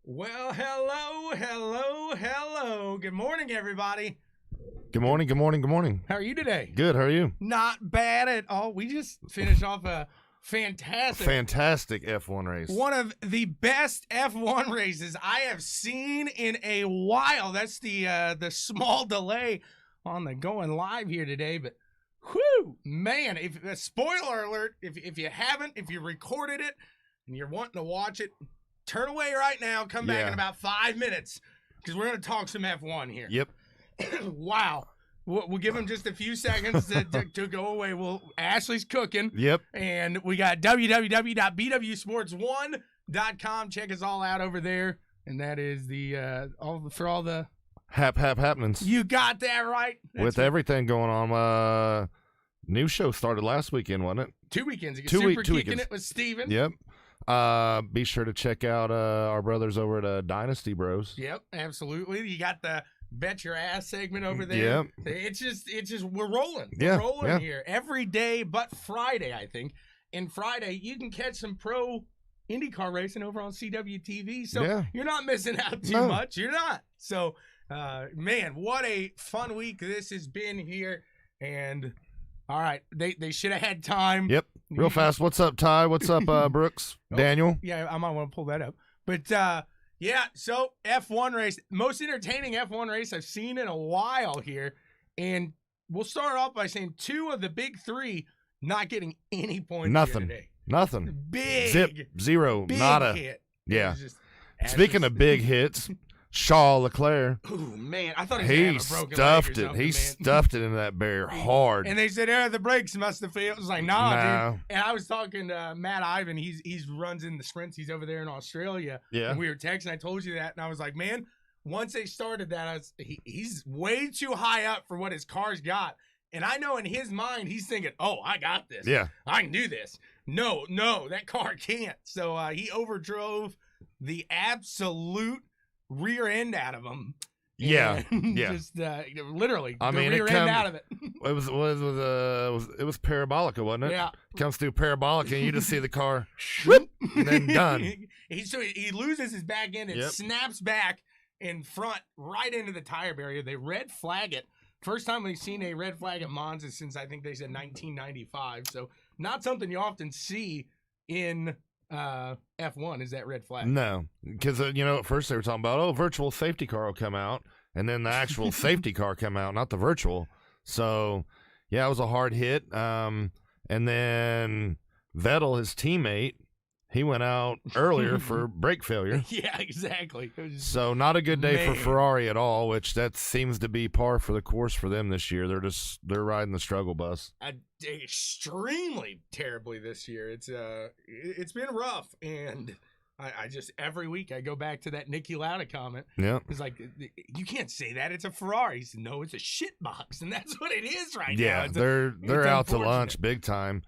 Well, hello. Good morning, everybody. Good morning. How are you today? Good, how are you? Not bad at all. We just finished off a fantastic F1 race. One of the best F1 races I have seen in a while. That's the small delay on the going live here today, but whew, man, spoiler alert, if you haven't, if you recorded it and you're wanting to watch it, turn away right now, come back in about 5 minutes, because we're going to talk some F1 here. Yep. Wow. We'll give him just a few seconds to go away. Ashley's cooking. Yep. And we got www.bwsports1.com. Check us all out over there. and that is the all the happenings. You got that right. With everything going on, new show started last weekend, wasn't it? 2 weekends ago. 2 Super weekends. Kicking It with Steven. Yep. Be sure to check out our brothers over at Dynasty Bros. Yep, absolutely. You got the Bet Your Ass segment over there. Yep. It's just we're rolling. Yeah, We're rolling here every day but Friday, I think. And Friday, you can catch some pro IndyCar racing over on CWTV. So you're not missing out too much. You're not. So, man, what a fun week this has been here. And, all right, they should have had time. Yep. Real fast. What's up, Ty? What's up, Brooks? Daniel? Yeah, I might want to pull that up. But, yeah, so F1 race. Most entertaining F1 race I've seen in a while here. And we'll start off by saying 2 of the big 3 not getting any points Nothing. Here today. Nothing. Big. Zip. Zero. Big Nada. hit. Yeah. Speaking of big hits, Charles Leclerc. Oh, man. I thought he was He having a broken stuffed leg or it. something, He man. stuffed it into that barrier hard. And they said, the brakes must have failed. It was like, nah, dude. And I was talking to Matt Ivan. He's runs in the sprints. He's over there in Australia. Yeah. And we were texting. I told you that. And I was like, man, once they started that, he's way too high up for what his car's got. And I know in his mind, he's thinking, oh, I got this. Yeah. I can do this. No, that car can't. So he overdrove the absolute rear end out of him. Yeah. Just literally, I mean, rear end out of it. It was Parabolica, wasn't it? Yeah. Comes through Parabolica, and you just see the car, whoop, and then done. He loses his back end and snaps back in front right into the tire barrier. They red flag it. First time we've seen a red flag at Monza since I think they said 1995. So not something you often see in F1 is that red flag. No, because at first they were talking about virtual safety car will come out, and then the actual safety car come out, not the virtual. So yeah, it was a hard hit. And then Vettel, his teammate, he went out earlier for brake failure. Yeah, exactly. So not a good day for Ferrari at all, which that seems to be par for the course for them this year. They're riding the struggle bus. Extremely terribly this year. It's been rough, and I just every week I go back to that Niki Lauda comment. Yeah, it's like you can't say that. It's a Ferrari. He said, no, it's a shit box, and that's what it is right now. Yeah, they're out to lunch big time.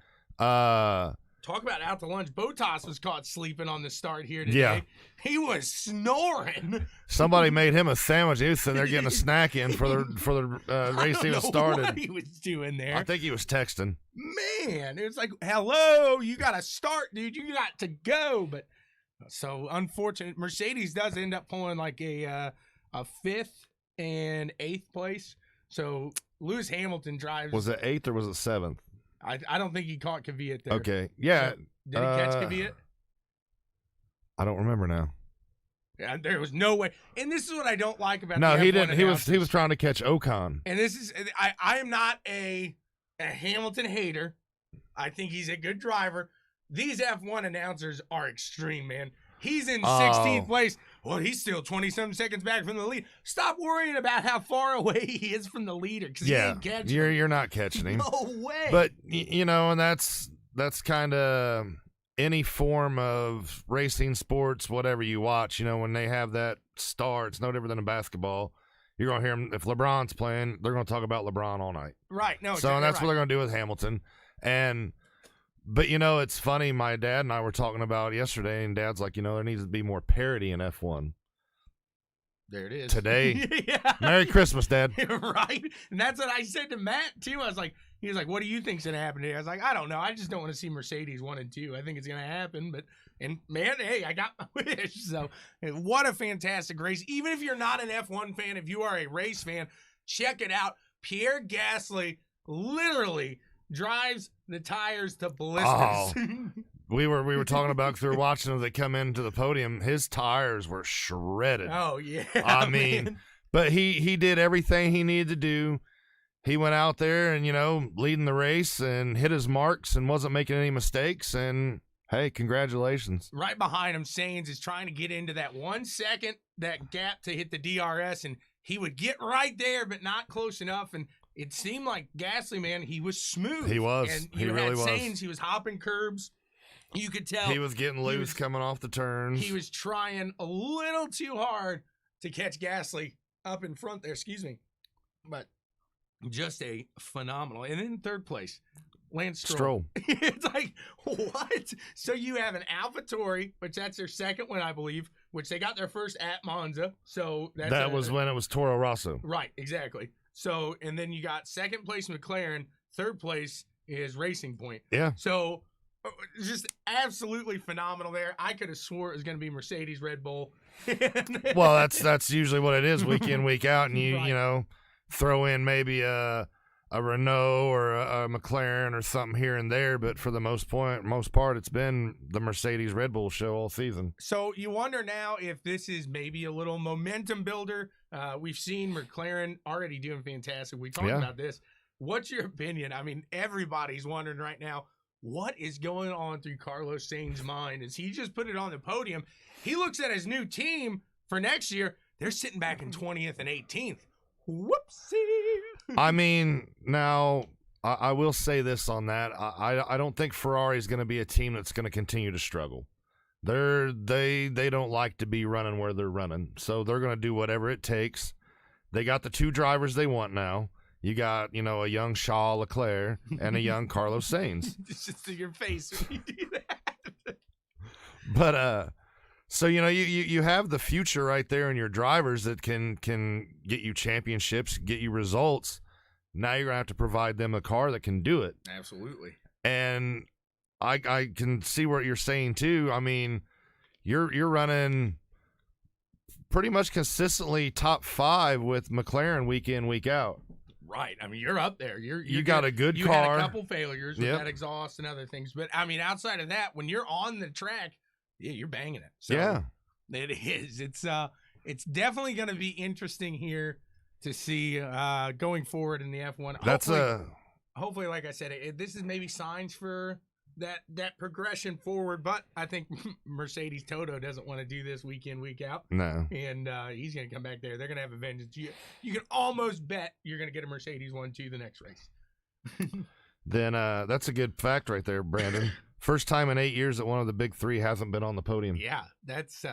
Talk about out to lunch. Botas was caught sleeping on the start here today. Yeah. He was snoring. Somebody made him a sandwich. He was sitting there getting a snack in for the race even started. What he was doing there. I think he was texting. Man, it was like, hello, you got to start, dude. You got to go. But so unfortunate. Mercedes does end up pulling like a 5th and 8th place. So Lewis Hamilton drives. Was it 8th or was it 7th? I don't think he caught Kvyat there. Okay, yeah. So, did he catch Kvyat? I don't remember now. Yeah, there was no way. And this is what I don't like about. No, the he F1 didn't. He was announcers. trying to catch Ocon. And this is I am not a Hamilton hater. I think he's a good driver. These F1 announcers are extreme, man. He's in 16th place. Well, he's still 27 seconds back from the lead. Stop worrying about how far away he is from the leader, because he ain't catching him. You're not catching him. No way. But and that's kind of any form of racing, sports, whatever you watch. When they have that star, it's no different than a basketball. You're gonna hear them if LeBron's playing. They're gonna talk about LeBron all night. Right. No. So that's right. what they're gonna do with Hamilton. But it's funny. My dad and I were talking about it yesterday, and Dad's like, there needs to be more parity in F1. There it is. Today. Yeah. Merry Christmas, Dad. Right? And that's what I said to Matt, too. I was like, he was like, what do you think's going to happen today? I was like, I don't know. I just don't want to see Mercedes 1 and 2. I think it's going to happen. And man, hey, I got my wish. So what a fantastic race. Even if you're not an F1 fan, if you are a race fan, check it out. Pierre Gasly literally drives the tires to blisters. Oh. We were talking about, because we were watching as they come into the podium, his tires were shredded. Oh, yeah. I mean, but he did everything he needed to do. He went out there and, leading the race and hit his marks and wasn't making any mistakes. And, hey, congratulations. Right behind him, Sainz is trying to get into that 1 second, that gap to hit the DRS, and he would get right there, but not close enough. And it seemed like Gasly, man, he was smooth. He was. And he really was. Sainz, he was hopping curbs. You could tell he was getting loose coming off the turns. He was trying a little too hard to catch Gasly up in front there, excuse me. But just a phenomenal. And in third place, Lance Stroll. It's like, what? So you have an AlphaTauri, which that's their second one, I believe, which they got their first at Monza. So that was when it was Toro Rosso. Right, exactly. So, and then you got second place McLaren, third place is Racing Point. Yeah. So just absolutely phenomenal there. I could have swore it was going to be Mercedes, Red Bull. Well, that's usually what it is week in, week out, and you Right. you know, throw in maybe a Renault or a McLaren or something here and there, but for the most part, it's been the Mercedes Red Bull show all season. So you wonder now if this is maybe a little momentum builder. We've seen McLaren already doing fantastic. We talked about this. What's your opinion? I mean, everybody's wondering right now, what is going on through Carlos Sainz's mind? Is he just put it on the podium? He looks at his new team for next year. They're sitting back in 20th and 18th. Whoopsie. I mean, now I will say this on that. I don't think Ferrari is going to be a team that's going to continue to struggle. They don't like to be running where they're running, so they're going to do whatever it takes. They got the two drivers they want now. You got, you know, a young Charles Leclerc and a young Carlos Sainz. It's just to your face when you do that. But so you know, you have the future right there in your drivers that can get you championships, get you results. Now you're gonna have to provide them a car that can do it. Absolutely. And I can see what you're saying too. I mean, you're running pretty much consistently top 5 with McLaren week in, week out. Right. I mean, you're up there. You got a good you car. Had a couple failures with that exhaust and other things. But, I mean, outside of that, when you're on the track, yeah, you're banging it. So yeah. It is. It's definitely going to be interesting here to see going forward in the F1. Hopefully, like I said, this is maybe signs for that progression forward. But I think Mercedes Toto doesn't want to do this week in, week out. No. And he's going to come back there. They're going to have a vengeance. You can almost bet you're going to get a Mercedes 1-2 the next race. Then that's a good fact right there, Brandon. First time in 8 years that one of the big three hasn't been on the podium. Yeah, that's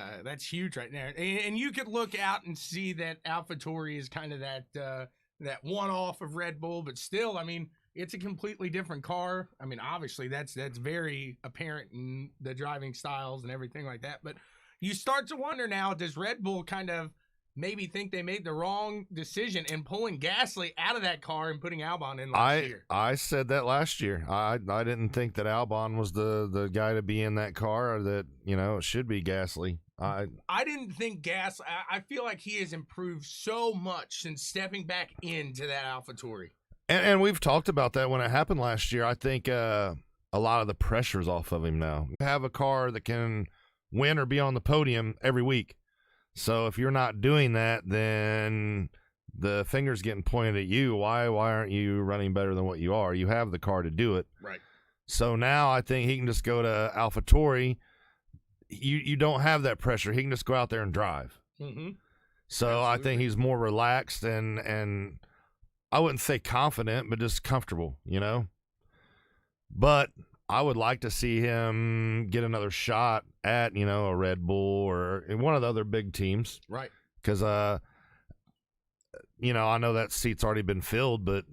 huge right there. And you could look out and see that AlphaTauri is kind of that one-off of Red Bull, but still, I mean, it's a completely different car. I mean, obviously, that's very apparent in the driving styles and everything like that. But you start to wonder now, does Red Bull kind of maybe think they made the wrong decision in pulling Gasly out of that car and putting Albon in last year? I said that last year. I didn't think that Albon was the guy to be in that car, or that, you know, it should be Gasly. I didn't think Gasly. I feel like he has improved so much since stepping back into that AlphaTauri. And we've talked about that when it happened last year. I think a lot of the pressure's off of him now. You have a car that can win or be on the podium every week. So if you're not doing that, then the finger's getting pointed at you. Why aren't you running better than what you are? You have the car to do it. Right. So now I think he can just go to AlphaTauri. You don't have that pressure. He can just go out there and drive. Mm-hmm. So absolutely. I think he's more relaxed and I wouldn't say confident, but just comfortable, you know. But I would like to see him get another shot at, you know, a Red Bull or one of the other big teams. Right. Because, you know, I know that seat's already been filled, but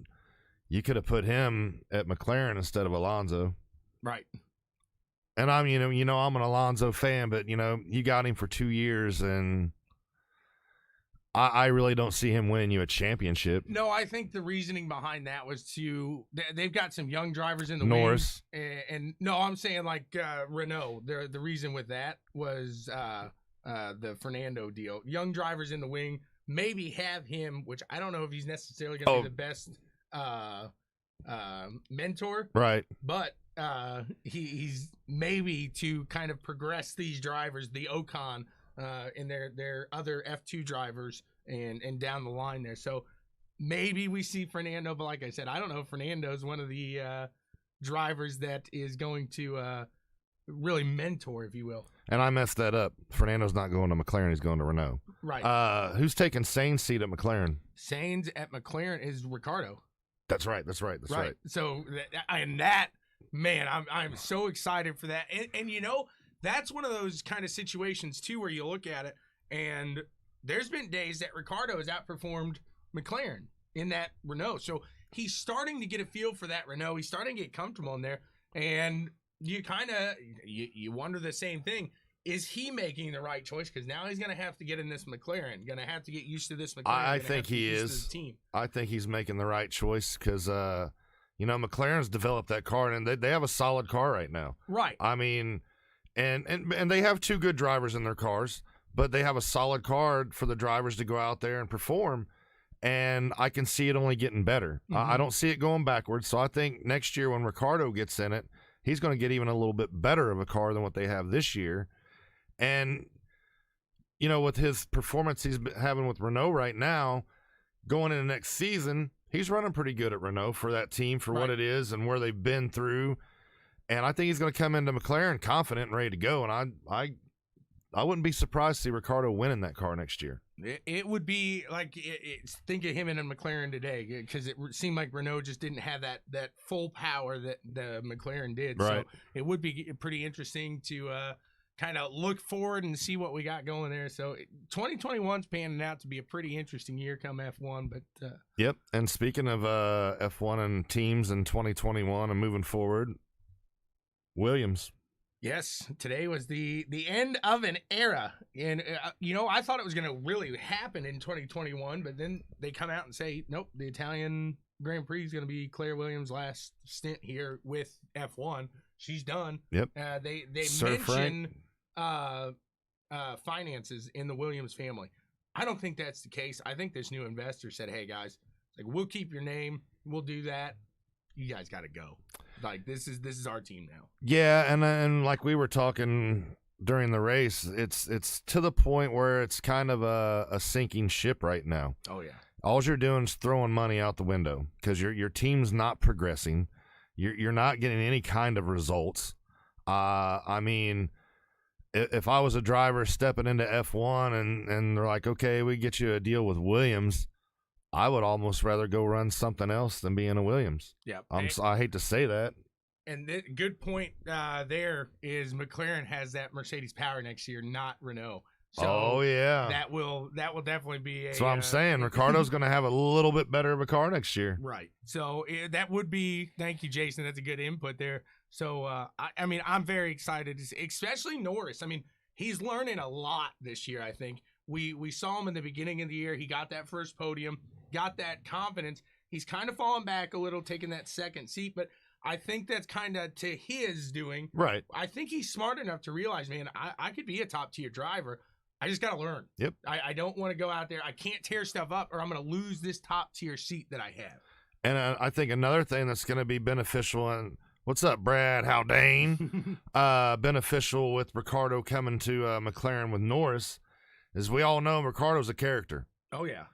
you could have put him at McLaren instead of Alonso. Right. And I'm, you know, I'm an Alonso fan, but, you know, you got him for 2 years, and I really don't see him winning you a championship. No, I think the reasoning behind that was they've got some young drivers in the Norris. wings. And no, I'm saying like Renault. The reason with that was the Fernando deal. Young drivers in the wing, maybe have him, which I don't know if he's necessarily going to be the best mentor. Right. But he's maybe to kind of progress these drivers, the Ocon, and their other F2 drivers and down the line there. So maybe we see Fernando, but like I said, I don't know if Fernando's one of the drivers that is going to really mentor, if you will. And I messed that up. Fernando's not going to McLaren, he's going to Renault. Right. Who's taking Sainz's seat at McLaren? Sainz at McLaren is Ricardo. That's right. That's right. So, and that man, I'm so excited for that. And you know, that's one of those kind of situations too where you look at it and there's been days that Ricardo has outperformed McLaren in that Renault. So he's starting to get a feel for that Renault. He's starting to get comfortable in there. And you kind of you wonder the same thing. Is he making the right choice? Because now he's going to have to get in this McLaren. Going to have to get used to this McLaren. I think he is. Team. I think he's making the right choice because, you know, McLaren's developed that car, and they have a solid car right now. Right. I mean, and they have two good drivers in their cars, but they have a solid car for the drivers to go out there and perform. And I can see it only getting better. I don't see it going backwards. So I think next year when Ricardo gets in it, he's going to get even a little bit better of a car than what they have this year. And, you know, with his performance he's having with Renault right now, going into next season, he's running pretty good at Renault for that team, for what it is and where they've been through. And I think he's going to come into McLaren confident and ready to go. And I wouldn't be surprised to see Ricardo winning that car next year. It would be like, think of him in a McLaren today, because it seemed like Renault just didn't have that full power that the McLaren did. Right. So it would be pretty interesting to kind of look forward and see what we got going there. So 2021's panning out to be a pretty interesting year come F1. But Yep. And speaking of F1 and teams in 2021 and moving forward, Williams. Yes, today was the end of an era. And, you know, I thought it was going to really happen in 2021, but then they come out and say, nope, the Italian Grand Prix is going to be Claire Williams' last stint here with F1. She's done. Yep. They Sir mention finances in the Williams family. I don't think that's the case. I think this new investor said, hey, guys, like, we'll keep your name. We'll do that. You guys got to go. Like, this is our team now. Yeah, and like we were talking during the race, it's to the point where it's kind of a sinking ship right now. Oh yeah. All you're doing is throwing money out the window because your team's not progressing. You're not getting any kind of results. I mean, if I was a driver stepping into F1 and they're like, okay, we get you a deal with Williams, I would almost rather go run something else than be in a Williams. Yeah. I hate to say that. And good point there is McLaren has that Mercedes power next year, not Renault. So oh yeah, that will definitely be. That's what I'm saying. Ricardo's going to have a little bit better of a car next year. Right. So that would be. Thank you, Jason. That's a good input there. So I mean, I'm very excited to see, especially Norris. I mean, he's learning a lot this year. I think we saw him in the beginning of the year. He got that first podium, got that confidence. He's kind of fallen back a little, taking that second seat, but I think that's kind of to his doing. Right. I think he's smart enough to realize, man, I could be a top tier driver. I just got to learn. Yep. I don't want to go out there. I can't tear stuff up or I'm going to lose this top tier seat that I have. And I think another thing that's going to be beneficial, and what's up, Brad Haldane? Beneficial with Ricardo coming to McLaren with Norris is we all know Ricardo's a character. Oh, yeah.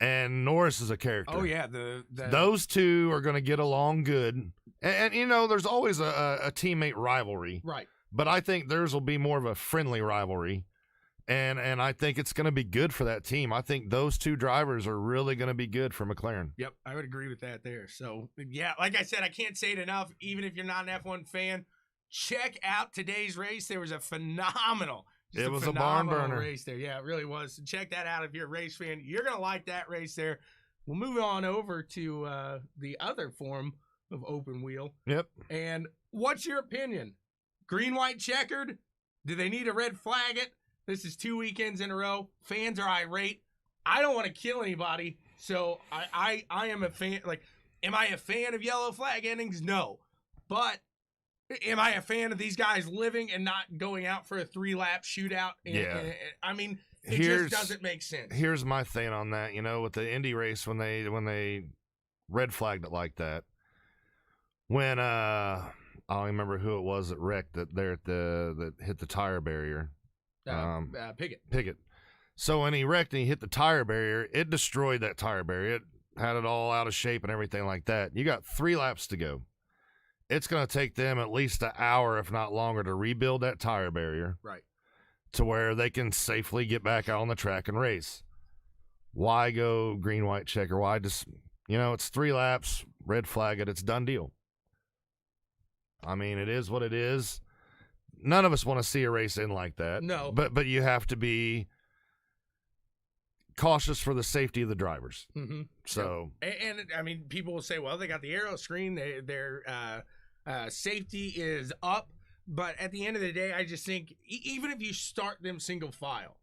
And Norris is a character. Oh, yeah. Those two are going to get along good. And you know, there's always a teammate rivalry. Right. But I think theirs will be more of a friendly rivalry. And I think it's going to be good for that team. I think those two drivers are really going to be good for McLaren. Yep, I would agree with that there. So, yeah, like I said, I can't say it enough. Even if you're not an F1 fan, check out today's race. There was a phenomenal It was a barn burner race there. Yeah, it really was. So check that out if you're a race fan. You're going to like that race there. We'll move on over to the other form of open wheel. Yep. And what's your opinion? Green, white, checkered? Do they need to red flag it? This is 2 weekends in a row. Fans are irate. I don't want to kill anybody, so I am a fan. Like, am I a fan of yellow flag endings? No. But am I a fan of these guys living and not going out for a 3-lap shootout? Yeah. I mean, it just doesn't make sense. Here's my thing on that. You know, with the Indy race, when they red flagged it like that, when I don't remember who it was that wrecked that there at that hit the tire barrier. Piggott. So when he wrecked and he hit the tire barrier, it destroyed that tire barrier. It had it all out of shape and everything like that. You got 3 laps to go. It's going to take them at least an hour, if not longer, to rebuild that tire barrier. Right. To where they can safely get back out on the track and race. Why go green, white, checker? Why just, you know, it's 3 laps, red flag it, it's done deal. I mean, it is what it is. None of us want to see a race end like that. No. But you have to be cautious for the safety of the drivers. Mm-hmm. So, and I mean, people will say, well, they got the aero screen, their safety is up. But at the end of the day, I just think even if you start them single file,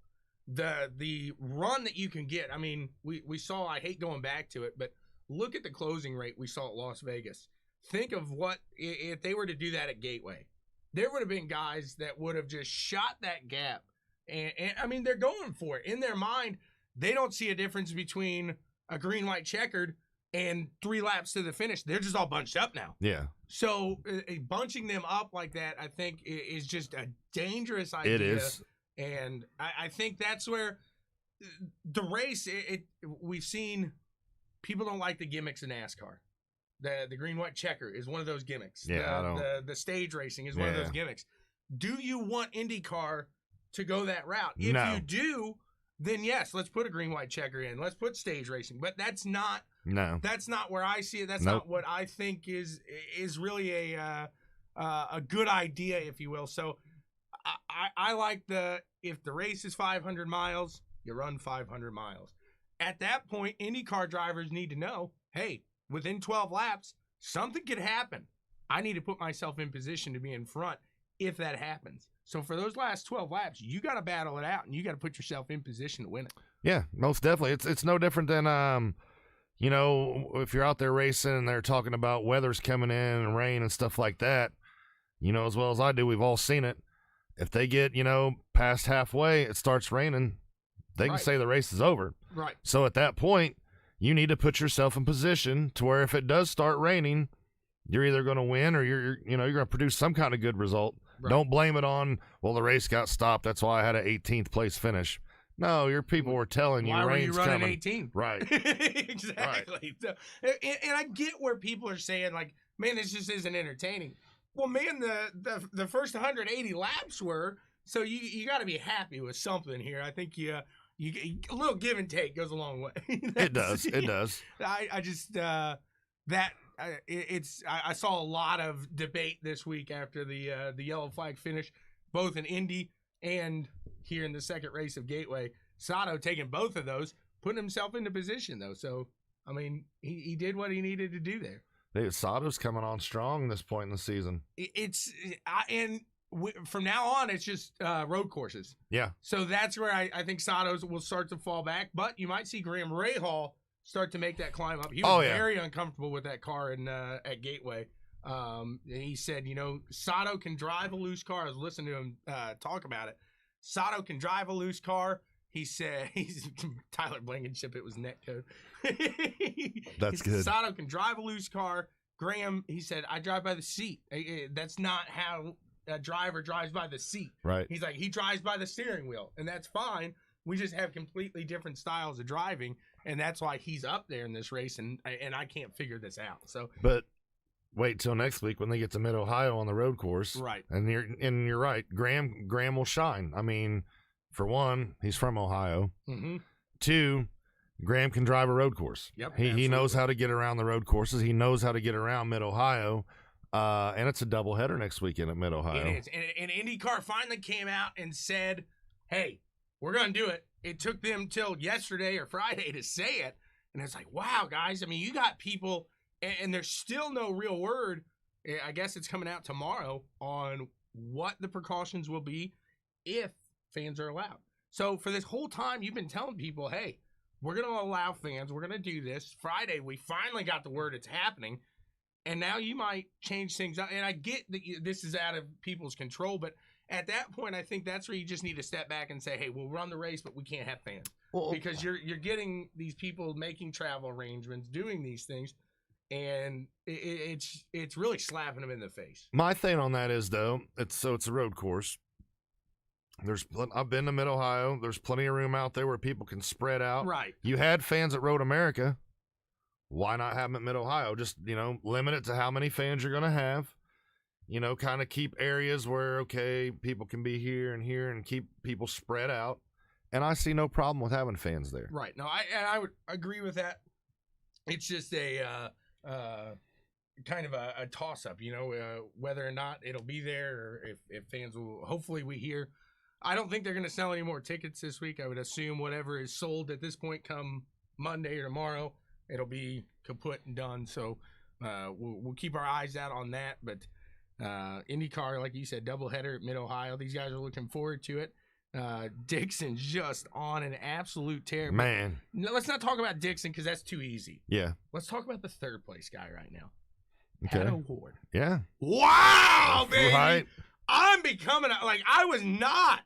the run that you can get, I mean, we saw, I hate going back to it, but look at the closing rate we saw at Las Vegas. Think of what, if they were to do that at Gateway, there would have been guys that would have just shot that gap. And I mean, they're going for it. In their mind, they don't see a difference between a green, white, checkered and 3 laps to the finish. They're just all bunched up now. yeah. So bunching them up like that, I think, is just a dangerous idea. It is. And I think that's where the race, we've seen people don't like the gimmicks in NASCAR. The green, white, checker is one of those gimmicks. Yeah, the stage racing is one of those gimmicks. Do you want IndyCar to go that route? If No. you do, then yes, let's put a green, white checker in. Let's put stage racing. But that's not where I see it. That's not what I think is really a good idea, if you will. So I like if the race is 500 miles, you run 500 miles. At that point, IndyCar drivers need to know, hey, within 12 laps, something could happen. I need to put myself in position to be in front if that happens. So for those last 12 laps, you got to battle it out, and you got to put yourself in position to win it. Yeah, most definitely. It's no different than you know, if you're out there racing and they're talking about weather's coming in and rain and stuff like that. You know, as well as I do, we've all seen it. If they get, you know, past halfway, it starts raining, they can say the race is over. Right. So at that point, you need to put yourself in position to where if it does start raining, you're either going to win or you're going to produce some kind of good result. Right. Don't blame it on, well, the race got stopped, that's why I had an 18th place finish. No, your people were telling you rain's coming. Why were you running 18? Right. Exactly. Right. So, and I get where people are saying, like, man, this just isn't entertaining. Well, man, the first 180 laps were, so you got to be happy with something here. I think a little give and take goes a long way. It does. It does. I just I saw a lot of debate this week after the yellow flag finish, both in Indy and here in the second race of Gateway. Sato taking both of those, putting himself into position though. So I mean, he did what he needed to do there. Sato's coming on strong this point in the season. From now on, it's just road courses. Yeah. So that's where I think Sato's will start to fall back. But you might see Graham Rahal start to make that climb up. He was very uncomfortable with that car at Gateway. He said, you know, Sato can drive a loose car. I was listening to him talk about it. Sato can drive a loose car. He said, Tyler Blankenship, it was netcode. That's good. Sato can drive a loose car. Graham, he said, I drive by the seat. That's not how a driver drives by the seat. Right. He's like, he drives by the steering wheel, and that's fine. We just have completely different styles of driving, and that's why he's up there in this race, and I can't figure this out. So, but wait till next week when they get to Mid-Ohio on the road course. Right. And you're right. Graham will shine. I mean, for one, he's from Ohio. Mm-hmm. 2, Graham can drive a road course. Yep. He knows how to get around the road courses. He knows how to get around Mid-Ohio. And it's a doubleheader next weekend at Mid-Ohio. It is. And IndyCar finally came out and said, hey, we're going to do it. It took them till yesterday or Friday to say it. And it's like, wow, guys. I mean, you got people, and there's still no real word. I guess it's coming out tomorrow on what the precautions will be if fans are allowed. So for this whole time, you've been telling people, hey, we're going to allow fans. We're going to do this. Friday, we finally got the word it's happening. And now you might change things up. And I get that this is out of people's control, but at that point, I think that's where you just need to step back and say, hey, we'll run the race, but we can't have fans. Because you're getting these people making travel arrangements, doing these things, and it's really slapping them in the face. My thing on that is, though, it's a road course. I've been to Mid-Ohio. There's plenty of room out there where people can spread out. Right. You had fans at Road America. Why not have them at Mid-Ohio? Just, limit it to how many fans you're going to have. Kind of keep areas where, okay, people can be here and keep people spread out. And I see no problem with having fans there. Right. No, I would agree with that. It's just kind of a toss-up, whether or not it'll be there, or if fans will. Hopefully we hear. I don't think they're going to sell any more tickets this week. I would assume whatever is sold at this point come Monday or tomorrow, it'll be kaput and done. So we'll keep our eyes out on that. But IndyCar, like you said, doubleheader at Mid-Ohio. These guys are looking forward to it. Dixon's just on an absolute tear. Man. No, let's not talk about Dixon because that's too easy. Yeah. Let's talk about the third place guy right now. Okay. Pato Ward. Yeah. Wow, baby. Right. I'm becoming, I was not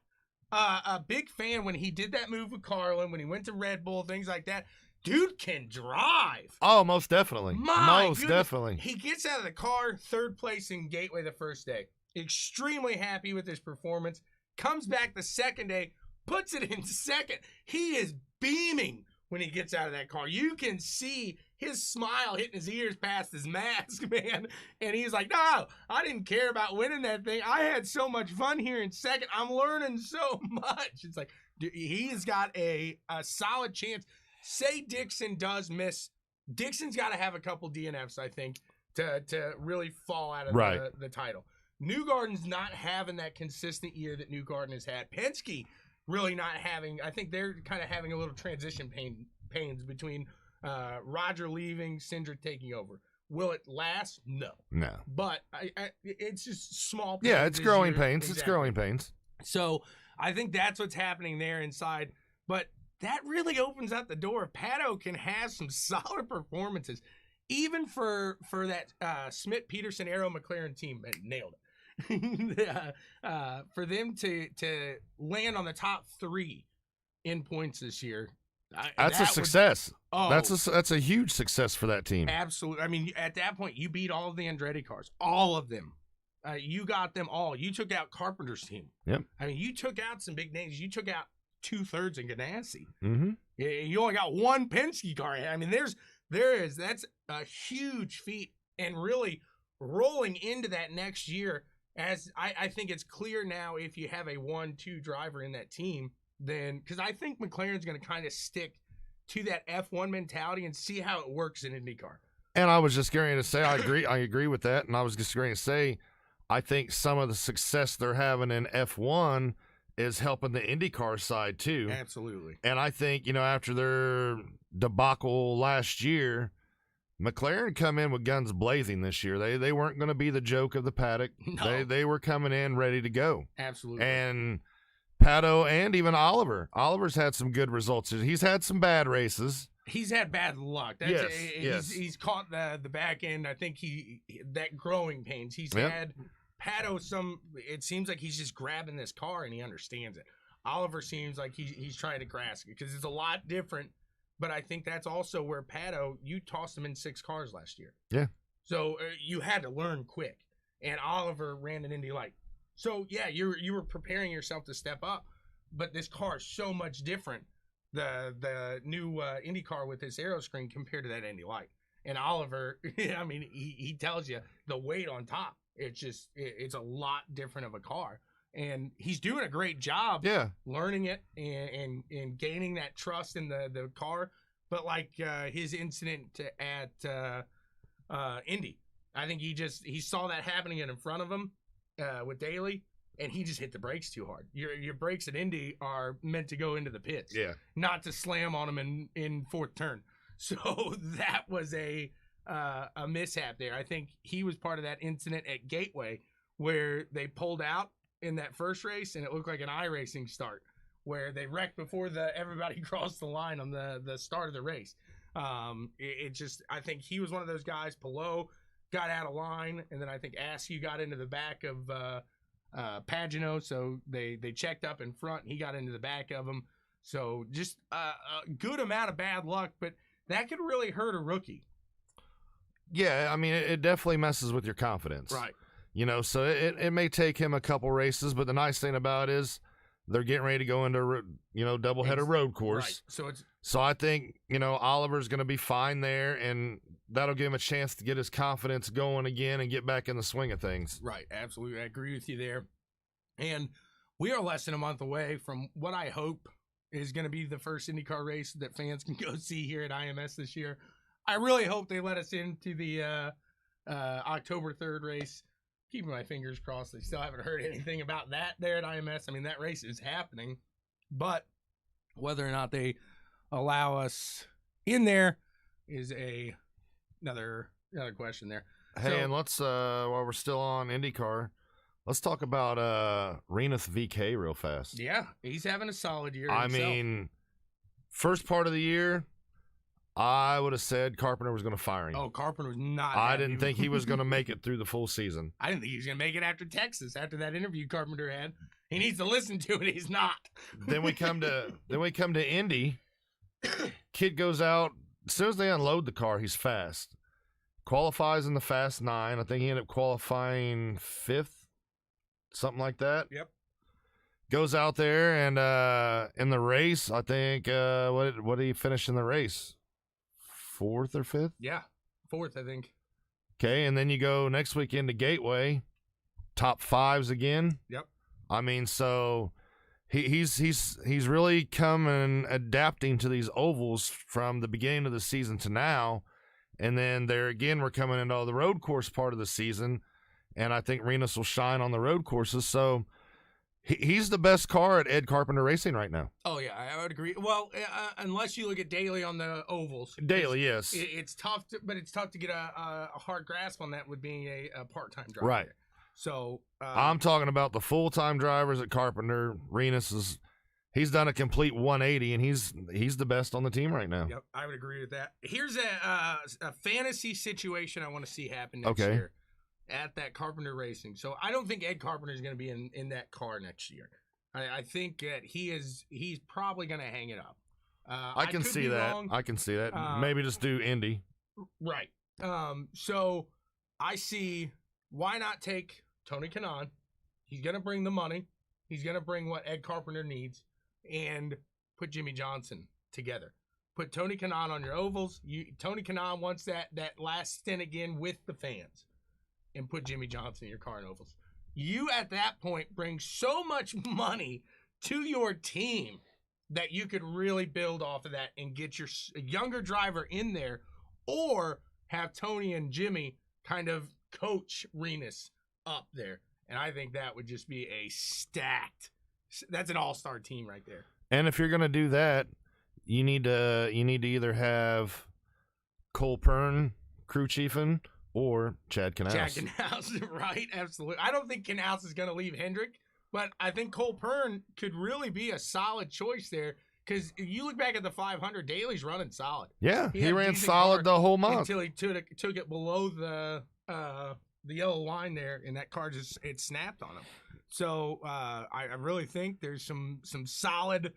a big fan when he did that move with Carlin, when he went to Red Bull, things like that. Dude can drive. Oh, most definitely. Most goodness. definitely. He gets out of the car, third place in Gateway the first day. Extremely happy with his performance. Comes back the second day, puts it in second. He is beaming when he gets out of that car. You can see his smile hitting his ears past his mask, man. And he's like, no, I didn't care about winning that thing. I had so much fun here in second. I'm learning so much. It's like, dude, he's got a solid chance. Say Dixon does miss. Dixon's got to have a couple DNFs, I think, to really fall out of the title. Newgarden's not having that consistent year that Newgarden has had. Penske really not having. I think they're kind of having a little transition pains between Roger leaving, Cindric taking over. Will it last? No. But it's just small pains. Yeah, it's growing year. pains. Exactly. It's growing pains. So I think that's what's happening there inside. But that really opens up the door. If Pato can have some solid performances, even for that Smith, Peterson, Arrow, McLaren team, nailed it. For them to land on the top 3 in points this year, that's a success. That's a huge success for that team. Absolutely. I mean, at that point, you beat all of the Andretti cars, all of them. You got them all. You took out Carpenter's team. Yep. I mean, you took out some big names. You took out 2/3 in Ganassi. Mm-hmm. You only got one Penske car. I mean, that's a huge feat, and really rolling into that next year. As I think it's clear now, if you have a 1-2 driver in that team, then because I think McLaren's going to kind of stick to that F1 mentality and see how it works in IndyCar. And I was just going to say, I agree with that. And I was just going to say, I think some of the success they're having in F1 is helping the IndyCar side too. Absolutely. And I think, after their debacle last year, McLaren come in with guns blazing this year. They weren't going to be the joke of the paddock. No. They were coming in ready to go. Absolutely. And Pato and even Oliver. Oliver's had some good results. He's had some bad races. He's had bad luck. He's caught the back end. I think that growing pains. He's had Pato it seems like he's just grabbing this car and he understands it. Oliver seems like he's trying to grasp it because it's a lot different. But I think that's also where Pato, you tossed him in 6 cars last year. Yeah. So you had to learn quick. And Oliver ran an Indy Light. So, yeah, you were preparing yourself to step up. But this car is so much different, the new Indy car with this aero screen compared to that Indy Light. And Oliver, I mean, he tells you the weight on top. It's a lot different of a car. And he's doing a great job learning it and gaining that trust in the car. But like his incident at Indy, I think he saw that happening in front of him with Daly, and he just hit the brakes too hard. Your brakes at Indy are meant to go into the pits, not to slam on them in fourth turn. So that was a mishap there. I think he was part of that incident at Gateway where they pulled out in that first race, and it looked like an iRacing start where they wrecked before everybody crossed the line on the start of the race. I think he was one of those guys. Palou got out of line, and then I think Askew got into the back of Pagano, so they checked up in front, and he got into the back of him. So just a good amount of bad luck, but that could really hurt a rookie. Yeah, I mean, it definitely messes with your confidence. Right. So it may take him a couple races, but the nice thing about it is they're getting ready to go into, doubleheader road course. Right. So I think, Oliver's going to be fine there, and that'll give him a chance to get his confidence going again and get back in the swing of things. Right. Absolutely. I agree with you there. And we are less than a month away from what I hope is going to be the first IndyCar race that fans can go see here at IMS this year. I really hope they let us into the October 3rd race. Keeping my fingers crossed. I still haven't heard anything about that there at IMS. I mean, that race is happening, but whether or not they allow us in there is another question there. Hey, and let's while we're still on IndyCar, let's talk about Reneth VK real fast. Yeah, he's having a solid year. I mean, first part of the year, I would have said Carpenter was going to fire him. Oh, Carpenter was not. I didn't think he was going to make it through the full season. I didn't think he was going to make it after Texas, after that interview Carpenter had. He needs to listen to it. He's not. Then we come to Indy. Kid goes out. As soon as they unload the car, he's fast. Qualifies in the Fast 9. I think he ended up qualifying 5th, something like that. Yep. Goes out there and in the race, I think what did he finish in the race? 4th or 5th? Yeah, 4th, I think. Okay, and then you go next weekend to Gateway, top 5s again. Yep. I mean, so he's really come and adapting to these ovals from the beginning of the season to now, and then there again we're coming into the road course part of the season, and I think Renus will shine on the road courses. So he's the best car at Ed Carpenter Racing right now. Oh, yeah, I would agree. Well, unless you look at Daly on the ovals. Daly, yes. It's tough, but it's tough to get a hard grasp on that with being a part-time driver. Right. So I'm talking about the full-time drivers at Carpenter. Renus he's done a complete 180, and he's the best on the team right now. Yep, I would agree with that. Here's a fantasy situation I want to see happen next year at that Carpenter Racing. So I don't think Ed Carpenter is going to be in that car next year. I think that he's probably going to hang it up. I can see that. Wrong. I can see that. Maybe just do Indy. Right. So I see, why not take Tony Kanaan? He's going to bring the money. He's going to bring what Ed Carpenter needs, and put Jimmy Johnson together. Put Tony Kanaan on your ovals. Tony Kanaan wants that last stint again with the fans. And put Jimmy Johnson in your car and ovals. You, at that point, bring so much money to your team that you could really build off of that and get your younger driver in there, or have Tony and Jimmy kind of coach Renus up there. And I think that would just be a stacked, that's an all-star team right there. And if you're going to do that, you need to either have Cole Pern crew chiefing or Chad Knaus. Chad Knaus, right? Absolutely. I don't think Knaus is going to leave Hendrick, but I think Cole Pern could really be a solid choice there, because if you look back at the 500, Daly's running solid. Yeah, he ran solid the whole month. Until he took it below the yellow line there, and that car it snapped on him. So I really think there's some solid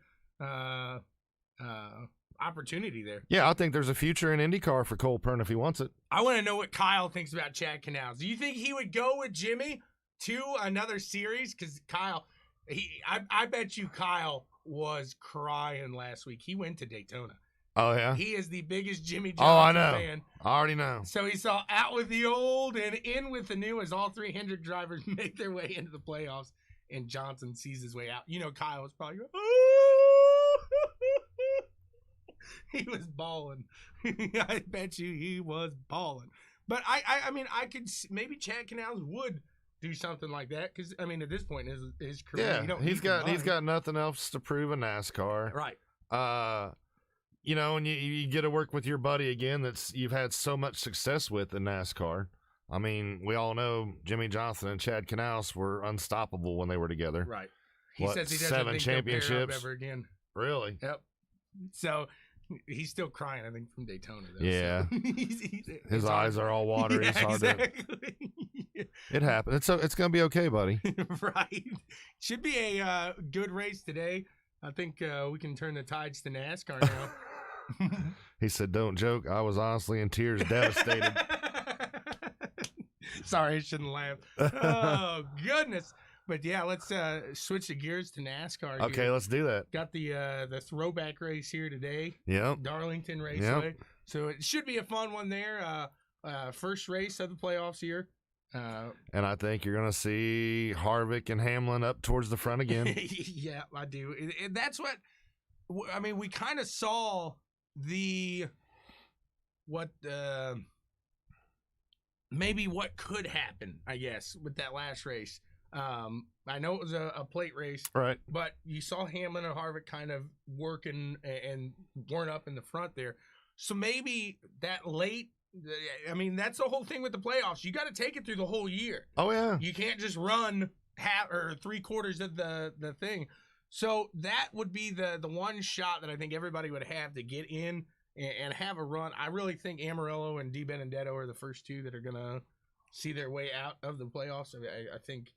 opportunity there. Yeah, I think there's a future in IndyCar for Cole Pern if he wants it. I want to know what Kyle thinks about Chad Knaus. Do you think he would go with Jimmy to another series? Because Kyle, I bet you Kyle was crying last week. He went to Daytona. Oh, yeah? He is the biggest Jimmy Johnson fan. I already know. So he saw out with the old and in with the new as all 300 drivers make their way into the playoffs, and Johnson sees his way out. You know, Kyle was probably going, he was balling. I bet you he was balling. But I mean, I could maybe Chad Knaus would do something like that, because I mean, at this point in his career, he's got nothing else to prove in NASCAR. Right. You know, and you get to work with your buddy again you've had so much success with in NASCAR. I mean, we all know Jimmy Johnson and Chad Knaus were unstoppable when they were together. Right. He says he doesn't 7 think championships they'll pair up ever again. Really? Yep. So he's still crying, I think, from Daytona. Though, yeah. So. His eyes are all watery. Yeah, it's hard exactly. It happened. It's going to be okay, buddy. Right. Should be a good race today. I think we can turn the tides to NASCAR now. He said, "Don't joke. I was honestly in tears, devastated." Sorry, I shouldn't laugh. Oh, goodness. But yeah, let's switch the gears to NASCAR. Okay, here. let's do that. Got the throwback race here today. Yep. Darlington Raceway. Yep. So it should be a fun one there. First race of the playoffs here. And I think you're going to see Harvick and Hamlin up towards the front again. Yeah, I do. And that's what, I mean, we kind of saw maybe what could happen, I guess, with that last race. I know it was a plate race, Right. but you saw Hamlin and Harvick kind of working and weren't up in the front there. So maybe that late, I mean, that's the whole thing with the playoffs. You got to take it through the whole year. Oh, yeah. You can't just run half or 3/4 of the thing. So that would be the one shot that I think everybody would have to get in and have a run. I really think Amarillo and DiBenedetto are the first two that are going to see their way out of the playoffs. I think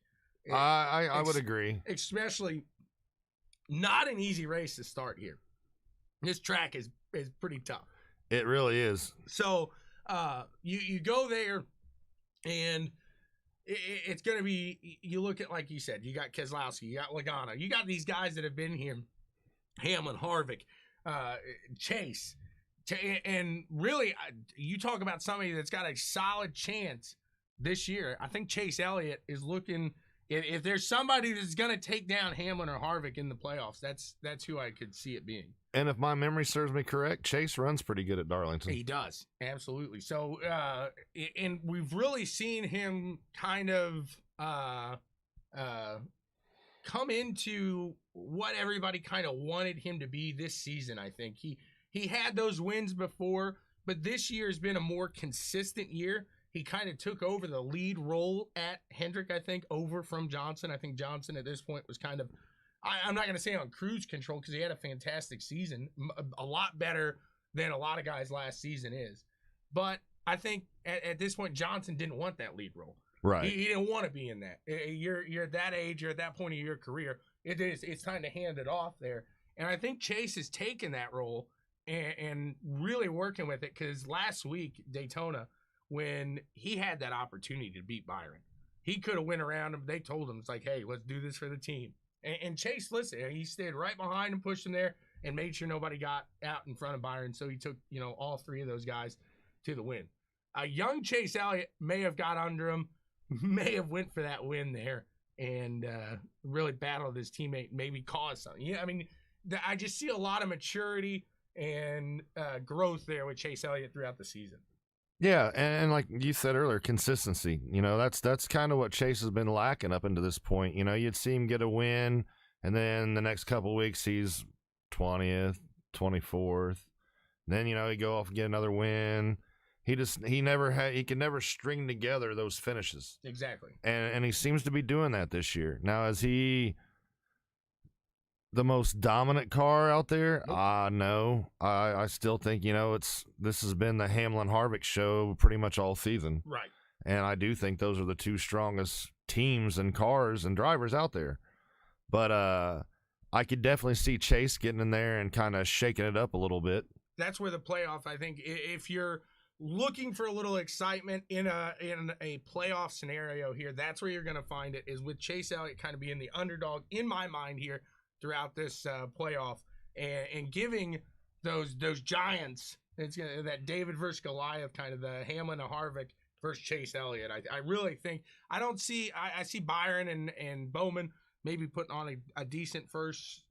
I would agree. Especially not an easy race to start here. This track is pretty tough. It really is. So you go there, and it's going to be, you look at, like you said, you got Keselowski, you got Logano, you got these guys that have been here, Hamlin, Harvick, Chase, and really, you talk about somebody that's got a solid chance this year. I think Chase Elliott is looking. If there's somebody that's going to take down Hamlin or Harvick in the playoffs, that's who I could see it being. And if my memory serves me correct, Chase runs pretty good at Darlington. He does, absolutely. So, and we've really seen him kind of come into what everybody kind of wanted him to be this season. I think he had those wins before, but this year has been a more consistent year. He kind of took over the lead role at Hendrick, I think, over from Johnson. I think Johnson at this point was kind of, I'm not going to say on cruise control because he had a fantastic season, a lot better than a lot of guys last season is. But I think at this point, Johnson didn't want that lead role. Right. He didn't want to be in that. You're at that age, you're at that point of your career. It's time to hand it off there. And I think Chase has taken that role and really working with it, because last week, Daytona, when he had that opportunity to beat Byron, he could have went around him. They told him, it's like, hey, let's do this for the team. And Chase, listen, he stayed right behind him, pushed him there, and made sure nobody got out in front of Byron. So he took, all three of those guys to the win. A young Chase Elliott may have got under him, may have went for that win there, and really battled his teammate, maybe caused something. Yeah, I mean, I just see a lot of maturity and growth there with Chase Elliott throughout the season. Yeah, and like you said earlier, consistency. That's kind of what Chase has been lacking up until this point. You'd see him get a win, and then the next couple of weeks he's 20th, 24th. Then he'd go off and get another win. He can never string together those finishes. Exactly. And he seems to be doing that this year. Now, is he the most dominant car out there? Nope. No. I still think, this has been the Hamlin-Harvick show pretty much all season. Right. And I do think those are the two strongest teams and cars and drivers out there. But I could definitely see Chase getting in there and kind of shaking it up a little bit. That's where the playoff, I think, if you're looking for a little excitement in a playoff scenario here, that's where you're going to find it, is with Chase Elliott kind of being the underdog in my mind here throughout this playoff, and giving those giants, that David versus Goliath, kind of the Hamlin and Harvick versus Chase Elliott. I really think, I see Byron and Bowman maybe putting on a decent first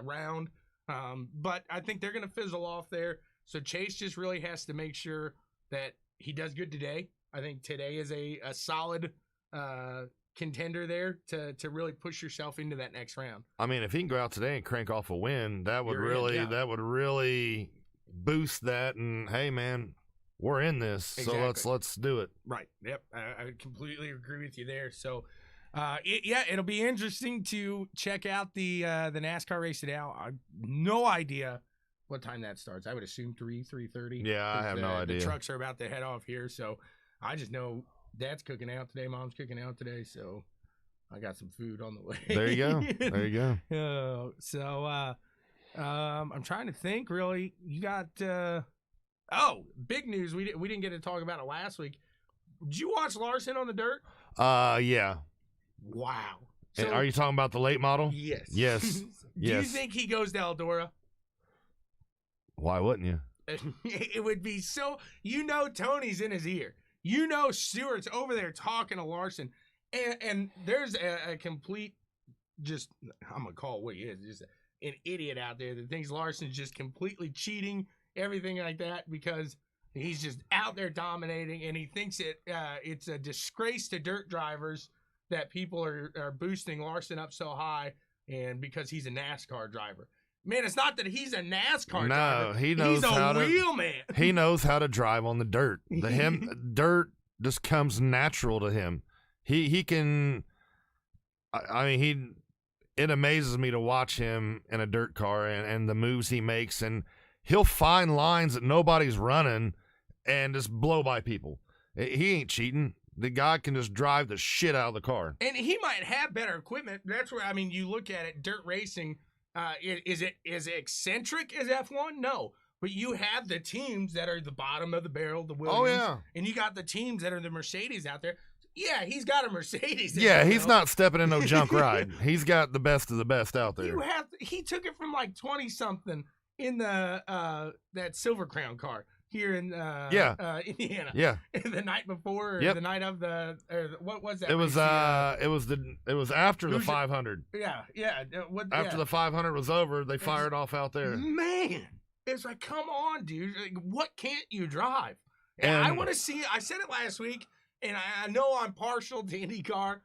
round, but I think they're going to fizzle off there. So Chase just really has to make sure that he does good today. I think today is a solid contender there to really push yourself into that next round. I mean, if he can go out today and crank off a win, that would really boost that. And hey, man, we're in this, exactly. So let's do it. Right. Yep. I completely agree with you there. So, it'll be interesting to check out the NASCAR race today. I have no idea what time that starts. I would assume 3:30. Yeah, I have no idea. The trucks are about to head off here, so I just know Dad's cooking out today, Mom's cooking out today, so I got some food on the way. There you go. So I'm trying to think. Really, you got big news. We didn't get to talk about it last week. Did you watch Larson on the dirt? Yeah. Wow. So, are you talking about the late model? Yes. Yes. Do yes. you think he goes to Eldora? Why wouldn't you? It would be so. Tony's in his ear. Stewart's over there talking to Larson, and there's a complete, just, I'm gonna call it what he is, just an idiot out there that thinks Larson's just completely cheating, everything like that, because He's just out there dominating, and he thinks it's a disgrace to dirt drivers that people are boosting Larson up so high, and because he's a NASCAR driver. Man, it's not that he's a NASCAR driver. No, he knows he's how a to wheelman. He knows how to drive on the dirt. Dirt just comes natural to him. He can. I mean, it amazes me to watch him in a dirt car and the moves he makes, and he'll find lines that nobody's running and just blow by people. He ain't cheating. The guy can just drive the shit out of the car. And he might have better equipment. That's where, I mean, you look at it, dirt racing, is it eccentric as F1? No. But you have the teams that are the bottom of the barrel, the Williams. Oh, yeah. And you got the teams that are the Mercedes out there. Yeah, he's got a Mercedes. Yeah, he's not stepping in no junk ride. He's got the best of the best out there. He took it from like 20-something in the that Silver Crown car here in Indiana. Yeah. The night before, or the night of what was that? It was it was after the 500. Yeah. After the 500 was over, they fired off out there. Man, it's like, come on, dude. Like, what can't you drive? And I want to see. I said it last week, and I know I'm partial to IndyCar.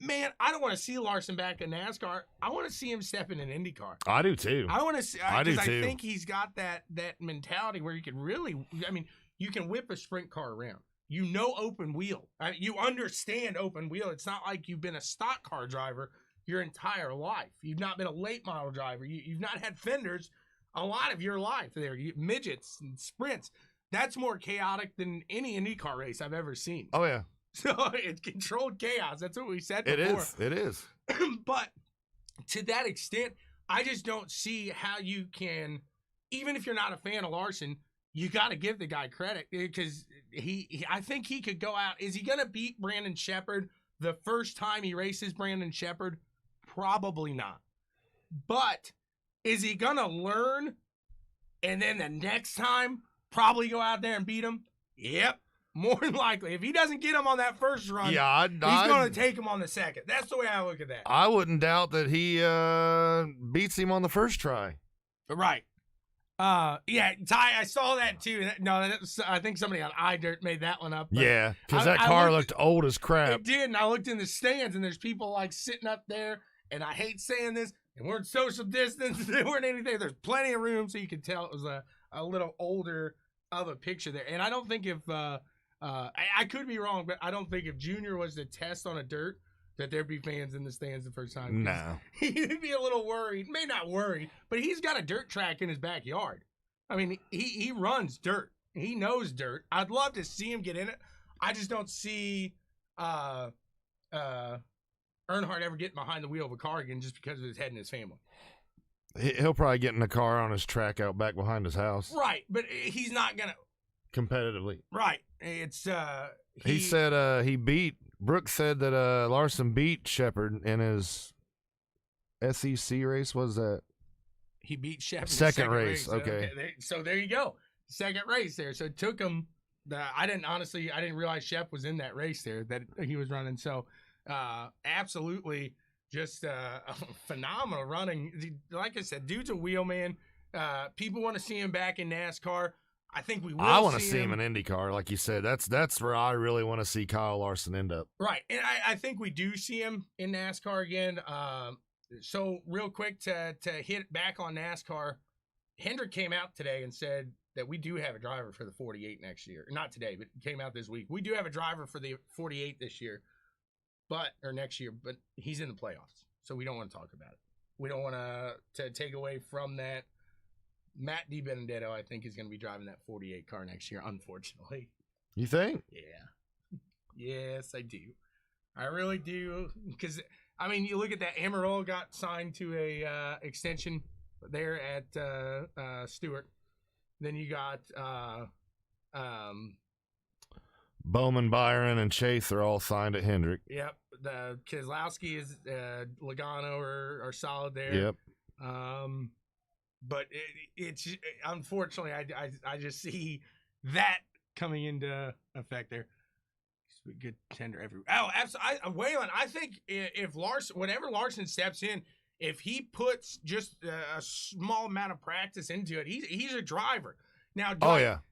Man, I don't want to see Larson back in NASCAR. I want to see him step in an IndyCar. I do too. I want to see. I do too. I think he's got that mentality where you can really. I mean, you can whip a sprint car around. You know, open wheel. You understand open wheel. It's not like you've been a stock car driver your entire life. You've not been a late model driver. You've not had fenders a lot of your life. Midgets and sprints. That's more chaotic than any IndyCar race I've ever seen. Oh yeah. So it's controlled chaos. That's what we said before. It is. But to that extent, I just don't see how you can, even if you're not a fan of Larson, you got to give the guy credit because I think he could go out. Is he going to beat Brandon Sheppard the first time he races Brandon Sheppard? Probably not. But is he going to learn and then the next time probably go out there and beat him? Yep. More than likely. If he doesn't get him on that first run, he's going to take him on the second. That's the way I look at that. I wouldn't doubt that he beats him on the first try. Right. Yeah, Ty, I saw that too. No, I think somebody on iDirt made that one up. Yeah, because that car looked old as crap. It did, and I looked in the stands, and there's people like sitting up there, and I hate saying this, and we're in social distance, they weren't anything. There's plenty of room, so you could tell it was a little older of a picture there. And I don't think if I could be wrong, but I don't think if Junior was to test on a dirt that there'd be fans in the stands the first time. No. He'd be a little worried. May not worried, but he's got a dirt track in his backyard. I mean, he runs dirt. He knows dirt. I'd love to see him get in it. I just don't see Earnhardt ever getting behind the wheel of a car again just because of his head and his family. He'll probably get in a car on his track out back behind his house. Right, but he's not going to. Competitively. Right. It's he said Brooks said that Larson beat Sheppard in his SEC race. What was that? He beat Sheppard second race. Okay. So there you go. Second race there. So it took him I didn't realize Shep was in that race there that he was running. So absolutely just phenomenal running. Like I said, dude's a wheelman. People want to see him back in NASCAR. I think we will. I want to see him in IndyCar, like you said. That's where I really want to see Kyle Larson end up. Right, and I think we do see him in NASCAR again. So real quick to hit back on NASCAR, Hendrick came out today and said that we do have a driver for the 48 next year. Not today, but it came out this week. We do have a driver for the 48 this year, next year, but he's in the playoffs, so we don't want to talk about it. We don't want to take away from that. Matt DiBenedetto, I think, is going to be driving that 48 car next year, unfortunately. You think? Yeah. Yes, I do. I really do. Because, I mean, you look at that. Amarillo got signed to a extension there at Stewart. Then you got Bowman, Byron, and Chase are all signed at Hendrick. Yep. The Keselowski is Logano are solid there. Yep. But it's unfortunately, I just see that coming into effect there. Good tender everywhere. Oh, absolutely. Waylon, I think if whenever Larson steps in, if he puts just a small amount of practice into it, he's a driver. Now,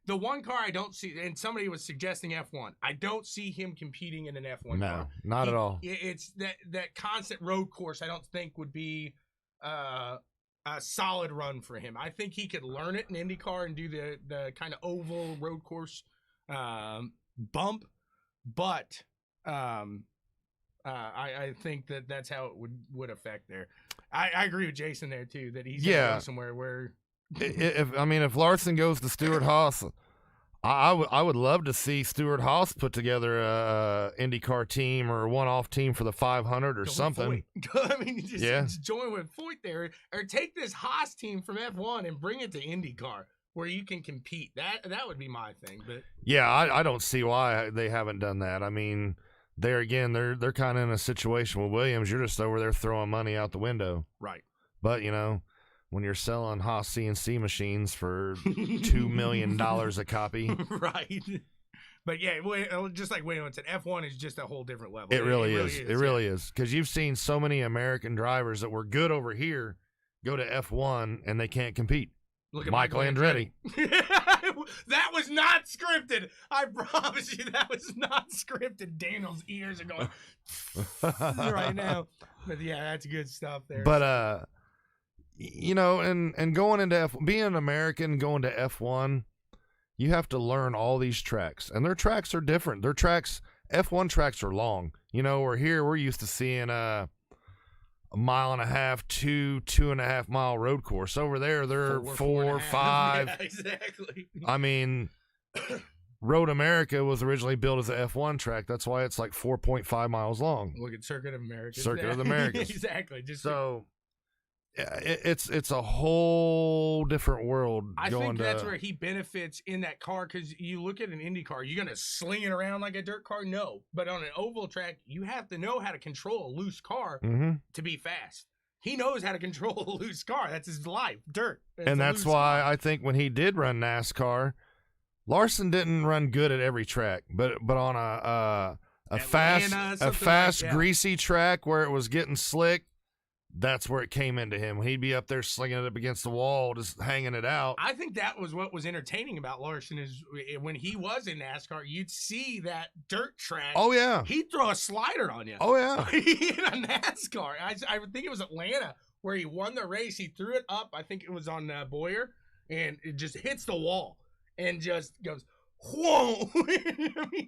the one car I don't see, and somebody was suggesting F1. I don't see him competing in an F1 car. No, not at all. It's that constant road course. I don't think would be a solid run for him. I think he could learn it in IndyCar and do the kind of oval road course bump, but I think that's how it would affect there. I agree with Jason there too, that he's gonna go somewhere where. If Larson goes to Stewart Haas, I would love to see Stewart Haas put together a IndyCar team or a one-off team for the 500 or something. Just join with Foyt there, or take this Haas team from F1 and bring it to IndyCar where you can compete. That would be my thing. But yeah, I don't see why they haven't done that. I mean, they're kind of in a situation with Williams. You're just over there throwing money out the window, right? But when you're selling Haas CNC machines for $2 million a copy. Right. But yeah, just like Wayne said, F1 is just a whole different level. It really is. It really is. Because you've seen so many American drivers that were good over here go to F1 and they can't compete. Look at Michael Andretti. That was not scripted. I promise you that was not scripted. Daniel's ears are going right now. But yeah, that's good stuff there. But, and going into being an American, going to F1, you have to learn all these tracks, and their tracks are different. F1 tracks are long. We're used to seeing a 1.5 mile, 2.5 mile road course. Over there, they're 4, 5. Yeah, exactly. I mean, Road America was originally built as an F1 track. That's why it's like 4.5 miles long. Look at Circuit of America. Circuit of the Americas. Exactly. It's a whole different world. I think that's where he benefits in that car, because you look at an Indy car, you're going to sling it around like a dirt car? No. But on an oval track, you have to know how to control a loose car to be fast. He knows how to control a loose car. That's his life, dirt. And that's why I think when he did run NASCAR, Larson didn't run good at every track, but on a fast, greasy track where it was getting slick, that's where it came into him. He'd be up there slinging it up against the wall, just hanging it out. I think that was what was entertaining about Larson, is when he was in NASCAR, you'd see that dirt track. Oh, yeah. He'd throw a slider on you. Oh, yeah. In a NASCAR. I think it was Atlanta where he won the race. He threw it up. I think it was on Boyer, and it just hits the wall and just goes, whoa.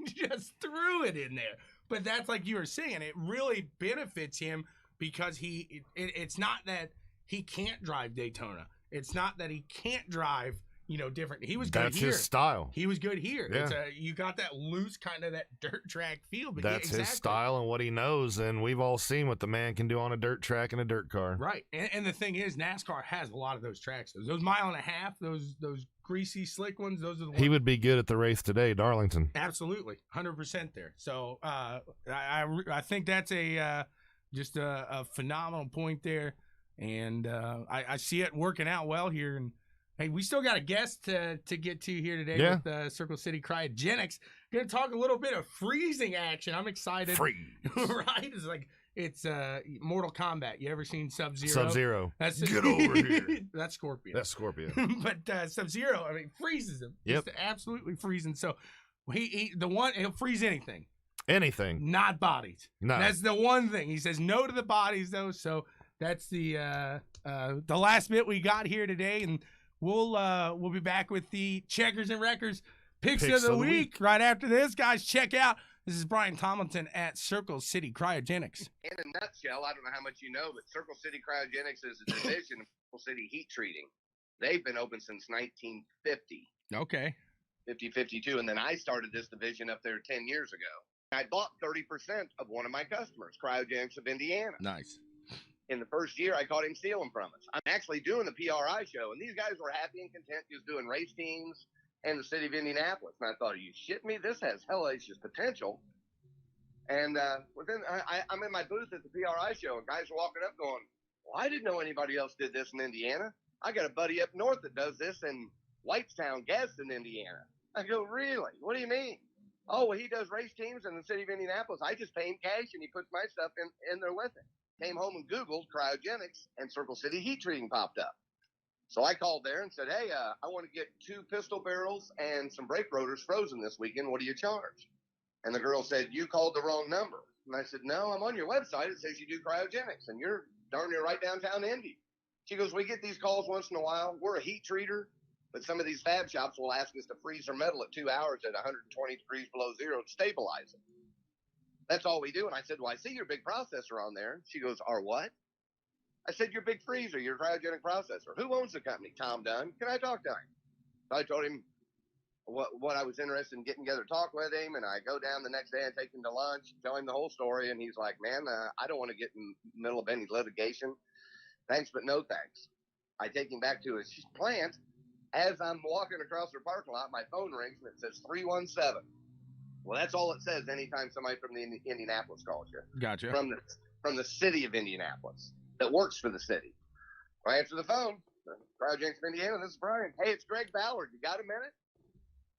Just threw it in there. But that's like you were saying. It really benefits him, because it's not that he can't drive Daytona. It's not that he can't drive, different. He was good here. That's his style. He was good here. Yeah. You got that loose kind of that dirt track feel. But that's his style and what he knows, and we've all seen what the man can do on a dirt track in a dirt car. Right. And the thing is, NASCAR has a lot of those tracks. Those 1.5 miles, those greasy, slick ones, those are the ones. He would be good at the race today, Darlington. Absolutely. 100% there. So I think that's just a phenomenal point there, and I see it working out well here. And hey, we still got a guest to get to here today with Circle City Cryogenics. Going to talk a little bit of freezing action. I'm excited. Freeze, right? It's Mortal Kombat. You ever seen Sub-Zero? Sub-Zero. Get over here. That's Scorpion. But Sub-Zero, freezes him. Yep. Just absolutely freezing. So he'll freeze anything. Anything. Not bodies. No. That's the one thing. He says no to the bodies, though. So that's the last bit we got here today, and we'll be back with the Checkers and Wreckers picks of the week right after this. Guys, check out. This is Brian Tomlinson at Circle City Cryogenics. In a nutshell, I don't know how much you know, but Circle City Cryogenics is a division of Circle City Heat Treating. They've been open since 1950. Okay. 52, and then I started this division up there 10 years ago. I bought 30% of one of my customers, Cryogenics of Indiana. Nice. In the first year, I caught him stealing from us. I'm actually doing the PRI show, and these guys were happy and content just doing race teams and the city of Indianapolis. And I thought, are you shitting me? This has hellacious potential. And I'm in my booth at the PRI show, and guys are walking up going, well, I didn't know anybody else did this in Indiana. I got a buddy up north that does this in Whitestown, Gadsden, Indiana. I go, really? What do you mean? Oh, well, he does race teams in the city of Indianapolis. I just pay him cash, and he puts my stuff in there with it. Came home and Googled cryogenics, and Circle City Heat Treating popped up. So I called there and said, hey, I want to get 2 pistol barrels and some brake rotors frozen this weekend. What do you charge? And the girl said, you called the wrong number. And I said, no, I'm on your website. It says you do cryogenics, and you're darn near right downtown Indy. She goes, we get these calls once in a while. We're a heat treater, but some of these fab shops will ask us to freeze their metal at 2 hours at 120 degrees below zero to stabilize it. That's all we do. And I said, well, I see your big processor on there. She goes, our what? I said, your big freezer, your cryogenic processor. Who owns the company? Tom Dunn. Can I talk to him? So I told him what I was interested in getting together, talk with him, and I go down the next day and take him to lunch, tell him the whole story, and he's like, man, I don't want to get in the middle of any litigation. Thanks, but no thanks. I take him back to his plant. As I'm walking across the parking lot, my phone rings, and it says 317. Well, that's all it says anytime somebody from the Indianapolis calls you. Gotcha. From the city of Indianapolis that works for the city. I answer the phone. Cryogenics of Indiana, this is Brian. Hey, it's Greg Ballard. You got a minute?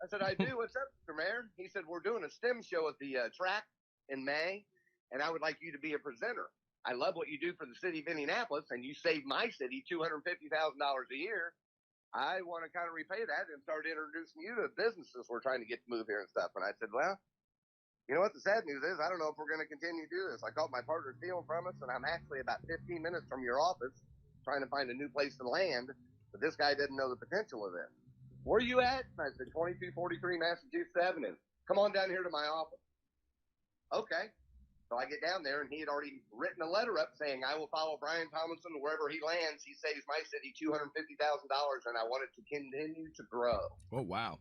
I said, I do. What's up, Mr. Mayor? He said, we're doing a STEM show at the track in May, and I would like you to be a presenter. I love what you do for the city of Indianapolis, and you saved my city $250,000 a year. I want to kind of repay that and start introducing you to businesses we're trying to get to move here and stuff. And I said, well, you know what the sad news is? I don't know if we're going to continue to do this. I called my partner stealing from us, and I'm actually about 15 minutes from your office trying to find a new place to land, but this guy didn't know the potential of this. Where are you at? And I said, 2243 Massachusetts Avenue. Come on down here to my office. Okay. So I get down there, and he had already written a letter up saying, I will follow Brian Tomlinson wherever he lands. He saves my city $250,000, and I want it to continue to grow. Oh, wow.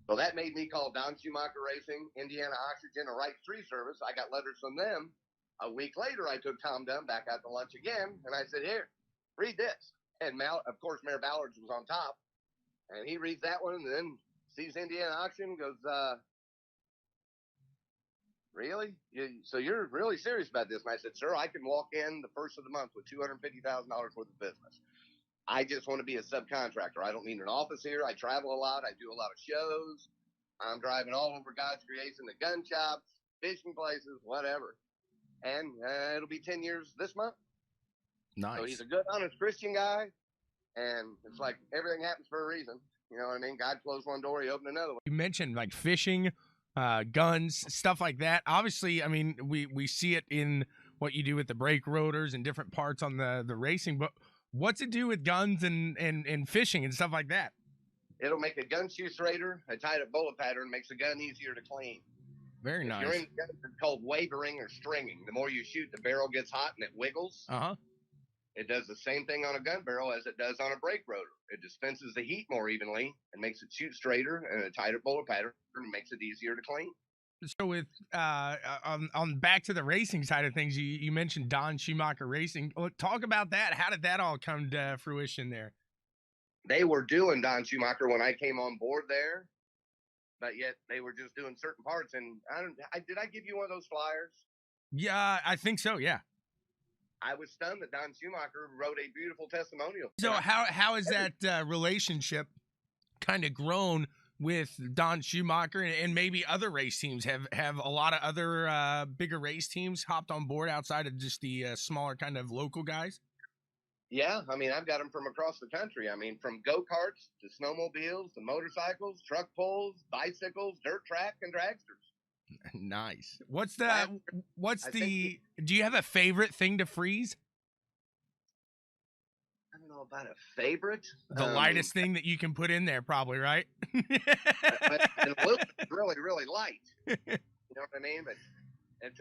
So that made me call Don Schumacher Racing, Indiana Oxygen, and Wright Tree Service. I got letters from them. A week later, I took Tom Dunn back out to lunch again, and I said, here, read this. And of course, Mayor Ballard's was on top. And he reads that one and then sees Indiana Auction and goes, really? So you're really serious about this? And I said, sir, I can walk in the first of the month with $250,000 worth of business. I just want to be a subcontractor. I don't need an office here. I travel a lot. I do a lot of shows. I'm driving all over God's creation, the gun shops, fishing places, whatever. And it'll be 10 years this month. Nice. So he's a good, honest Christian guy. And it's like everything happens for a reason. You know what I mean? God closed one door, he opened another one. You mentioned like fishing, guns, stuff like that. Obviously, I mean, we see it in what you do with the brake rotors and different parts on the racing, but what's it do with guns and fishing and stuff like that? It'll make a gun shoe straighter. A tied-up bullet pattern makes the gun easier to clean. Very nice. You're in guns, it's called wavering or stringing. The more you shoot, the barrel gets hot and it wiggles. Uh-huh. It does the same thing on a gun barrel as it does on a brake rotor. It dispenses the heat more evenly and makes it shoot straighter, and a tighter bullet pattern makes it easier to clean. So with on back to the racing side of things, you mentioned Don Schumacher Racing. Talk about that. How did that all come to fruition there? They were doing Don Schumacher when I came on board there, but yet they were just doing certain parts. And did I give you one of those flyers? Yeah, I think so. Yeah. I was stunned that Don Schumacher wrote a beautiful testimonial. So how has that relationship kind of grown with Don Schumacher and maybe other race teams? Have a lot of other bigger race teams hopped on board outside of just the smaller kind of local guys? Yeah, I mean, I've got them from across the country. I mean, from go-karts to snowmobiles to motorcycles, truck pulls, bicycles, dirt track, and dragsters. Nice. Do you have a favorite thing to freeze? I don't know about a favorite. The lightest thing that you can put in there, probably, right? But it's really, really light. You know what I mean? But it's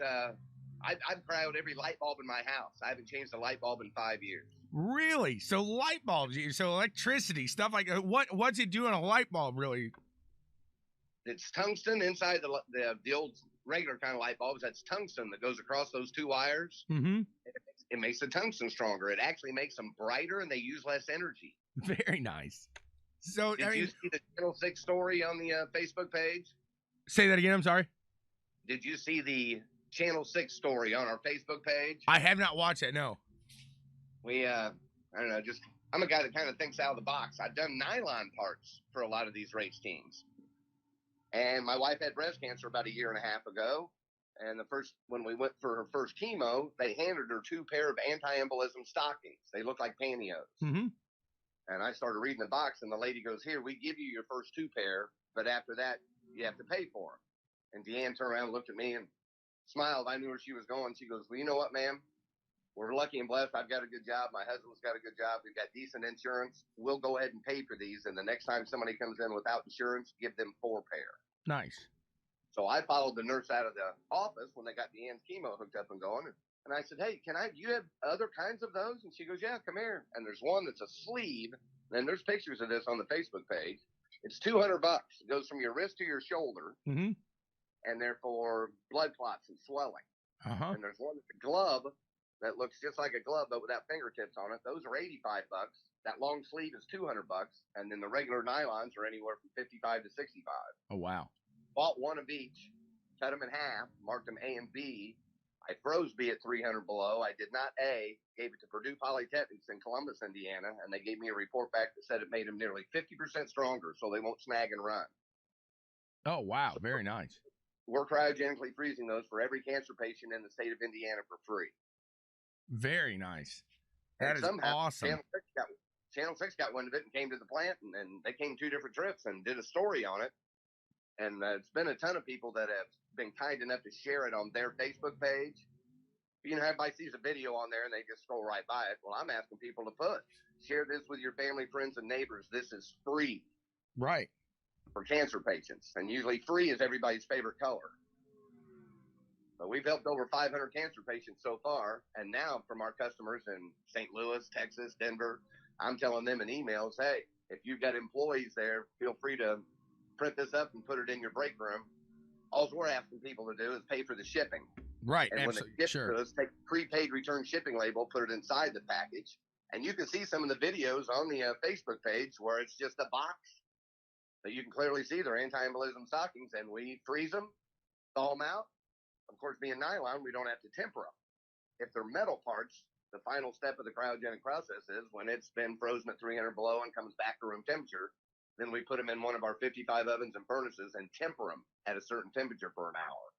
I've cryoed every light bulb in my house. I haven't changed a light bulb in 5 years. Really? So light bulbs, so electricity, stuff like what's it doing a light bulb really? It's tungsten inside the old regular kind of light bulbs. That's tungsten that goes across those two wires. Mm-hmm. It makes the tungsten stronger. It actually makes them brighter, and they use less energy. Very nice. So, Did you see the Channel 6 story on the Facebook page? Say that again. I'm sorry. Did you see the Channel 6 story on our Facebook page? I have not watched it. No. We, I don't know. I'm a guy that kind of thinks out of the box. I've done nylon parts for a lot of these race teams. And my wife had breast cancer about 1.5 years ago. And when we went for her first chemo, they handed her 2 pair of anti-embolism stockings. They look like pantyhose. Mm-hmm. And I started reading the box, and the lady goes, "Here, we give you your first 2 pair, but after that, you have to pay for them." And Deanne turned around and looked at me and smiled. I knew where she was going. She goes, "Well, you know what, ma'am? We're lucky and blessed. I've got a good job. My husband's got a good job. We've got decent insurance. We'll go ahead and pay for these. And the next time somebody comes in without insurance, give them 4 pair." Nice. So I followed the nurse out of the office when they got Deanne's chemo hooked up and going. And I said, "Hey, do you have other kinds of those?" And she goes, "Yeah, come here." And there's one that's a sleeve. And there's pictures of this on the Facebook page. It's $200. It goes from your wrist to your shoulder. Mm-hmm. And they're for blood clots and swelling. Uh-huh. And there's one that's a glove that looks just like a glove, but without fingertips on it. Those are $85. That long sleeve is $200. And then the regular nylons are anywhere from $55 to $65. Oh, wow. Bought one of each, cut them in half, marked them A and B. I froze B at 300 below. I did not A. Gave it to Purdue Polytechnics in Columbus, Indiana, and they gave me a report back that said it made them nearly 50% stronger, so they won't snag and run. Oh, wow. Very nice. We're cryogenically freezing those for every cancer patient in the state of Indiana for free. Very nice. That is awesome. Channel 6 got wind of it and came to the plant, and they came 2 different trips and did a story on it. And it's been a ton of people that have been kind enough to share it on their Facebook page. You know, everybody sees a video on there and they just scroll right by it. Well, I'm asking people to share this with your family, friends, and neighbors. This is free. Right. For cancer patients. And usually free is everybody's favorite color. But we've helped over 500 cancer patients so far. And now from our customers in St. Louis, Texas, Denver, I'm telling them in emails, hey, if you've got employees there, feel free to print this up and put it in your break room. All we're asking people to do is pay for the shipping. Right. And when they ship to us, take a prepaid return shipping label, put it inside the package. And you can see some of the videos on the Facebook page where it's just a box. So you can clearly see they're anti-embolism stockings, and we freeze them, thaw them out. Of course, being nylon, we don't have to temper them. If they're metal parts, the final step of the cryogenic process is when it's been frozen at 300 below and comes back to room temperature, then we put them in one of our 55 ovens and furnaces and temper them at a certain temperature for an hour.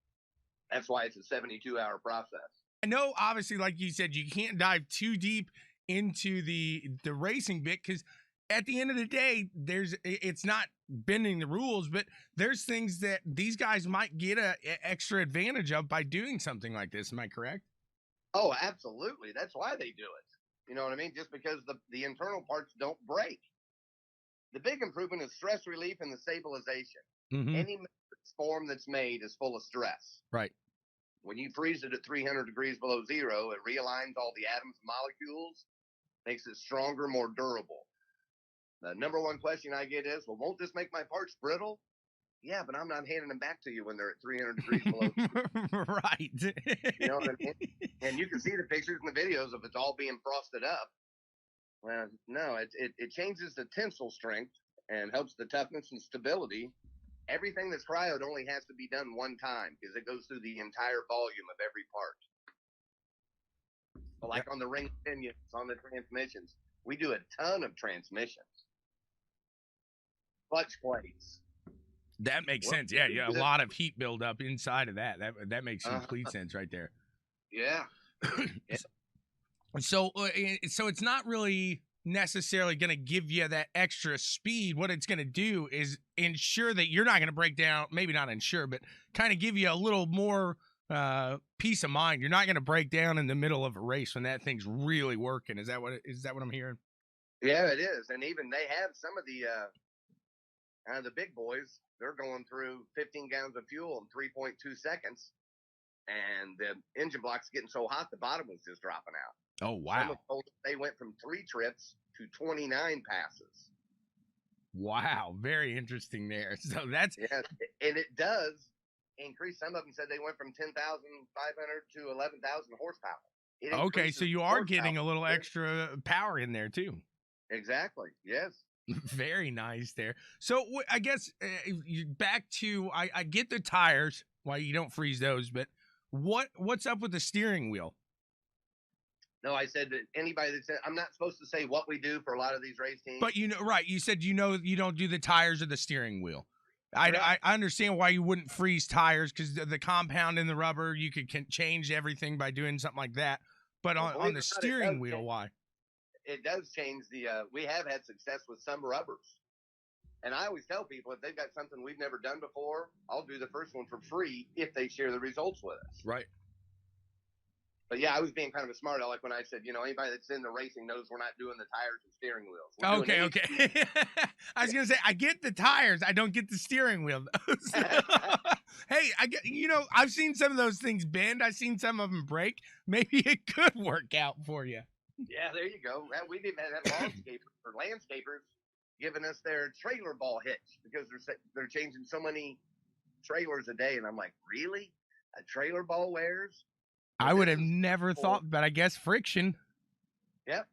That's why it's a 72-hour process. I know, obviously, like you said, you can't dive too deep into the racing bit because at the end of the day, it's not bending the rules, but there's things that these guys might get a extra advantage of by doing something like this. Am I correct? Oh, absolutely. That's why they do it. You know what I mean? Just because the internal parts don't break. The big improvement is stress relief and the stabilization. Mm-hmm. Any form that's made is full of stress. Right. When you freeze it at 300 degrees below zero, it realigns all the atoms and molecules, makes it stronger, more durable. The number one question I get is, well, won't this make my parts brittle? Yeah, but I'm not handing them back to you when they're at 300 degrees below zero. Right. You know what I mean? And you can see the pictures and the videos of it's all being frosted up. Well, no, it changes the tensile strength and helps the toughness and stability. Everything that's cryoed only has to be done one time because it goes through the entire volume of every part. So like on the ring pinions, on the transmissions, we do a ton of transmissions. Clutch plates. That makes sense. Yeah, a lot of heat buildup inside of that. That makes complete sense right there. Yeah. So it's not really necessarily going to give you that extra speed. What it's going to do is ensure that you're not going to break down, maybe not ensure, but kind of give you a little more peace of mind. You're not going to break down in the middle of a race when that thing's really working. Is that what I'm hearing? Yeah, it is. And even they have some of the big boys, they're going through 15 gallons of fuel in 3.2 seconds. And the engine block's getting so hot, the bottom was just dropping out. Oh, wow. They went from 3 trips to 29 passes. Wow. Very interesting there. So that's... Yeah, and it does increase. Some of them said they went from 10,500 to 11,000 horsepower. Okay, so you are getting a little extra power in there, too. Exactly. Yes. Very nice there. So I guess back to... I get the tires, why you don't freeze those, but what's up with the steering wheel? No, I said that anybody that said, I'm not supposed to say what we do for a lot of these race teams. But right. You said you don't do the tires or the steering wheel. I understand why you wouldn't freeze tires because the compound in the rubber, you can change everything by doing something like that. But on the steering wheel, why? it does change the. We have had success with some rubbers, and I always tell people if they've got something we've never done before, I'll do the first one for free if they share the results with us. Right. But yeah, I was being kind of a smart aleck when I said, anybody that's in the racing knows we're not doing the tires and steering wheels. We're doing Okay. I was gonna say I get the tires, I don't get the steering wheel. Hey, I get. I've seen some of those things bend. I've seen some of them break. Maybe it could work out for you. Yeah, there you go. We didn't have landscapers giving us their trailer ball hitch because they're changing so many trailers a day, and I'm like, really? A trailer ball wears? I would have never thought, but I guess friction. Yep,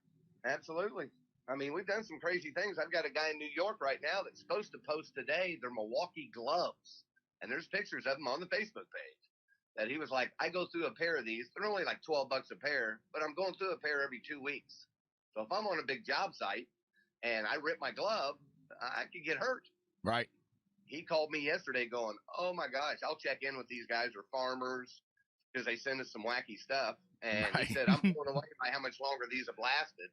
absolutely. I mean, we've done some crazy things. I've got a guy in New York right now that's supposed to post today their Milwaukee gloves, and there's pictures of them on the Facebook page. That he was like, I go through a pair of these. They're only like $12 a pair, but I'm going through a pair every 2 weeks. So if I'm on a big job site and I rip my glove, I could get hurt. Right. He called me yesterday going, oh my gosh, I'll check in with these guys. They're farmers because they send us some wacky stuff. And Right. He said, I'm blown away by how much longer these have lasted.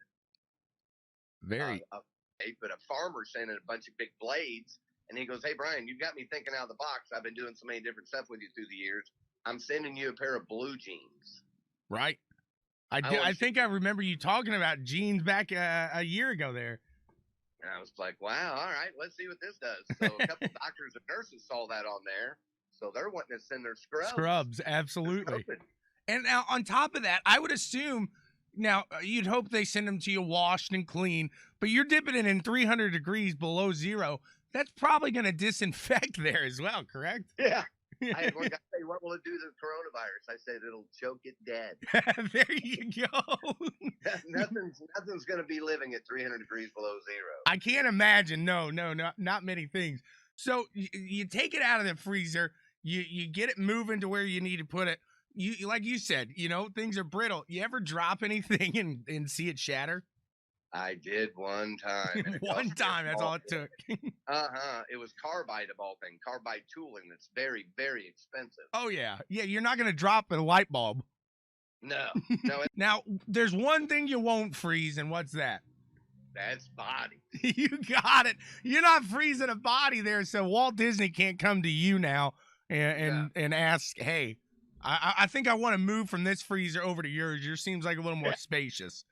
Very. But a farmer sent in a bunch of big blades. And he goes, hey, Brian, you've got me thinking out of the box. I've been doing so many different stuff with you through the years. I'm sending you a pair of blue jeans. Right. I think I remember you talking about jeans back a year ago there. And I was like, wow, all right, let's see what this does. So a couple doctors and nurses saw that on there. So they're wanting to send their scrubs. Scrubs, absolutely. And now on top of that, I would assume now you'd hope they send them to you washed and clean, but you're dipping it in 300 degrees below zero. That's probably going to disinfect there as well, correct? Yeah. I had one guy say, what will it do to the coronavirus? I said, it'll choke it dead. There you go. Nothing's going to be living at 300 degrees below zero. I can't imagine. No, not many things. So you take it out of the freezer, you get it moving to where you need to put it. You like you said, things are brittle. You ever drop anything and see it shatter? I did one time. One time, that's all it took. It was carbide of all things, carbide tooling that's very, very expensive. Oh, yeah. Yeah, you're not going to drop a light bulb. No. Now, there's one thing you won't freeze, and what's that? That's body. You got it. You're not freezing a body there, so Walt Disney can't come to you now and ask, hey, I think I want to move from this freezer over to yours. Yours seems like a little more spacious.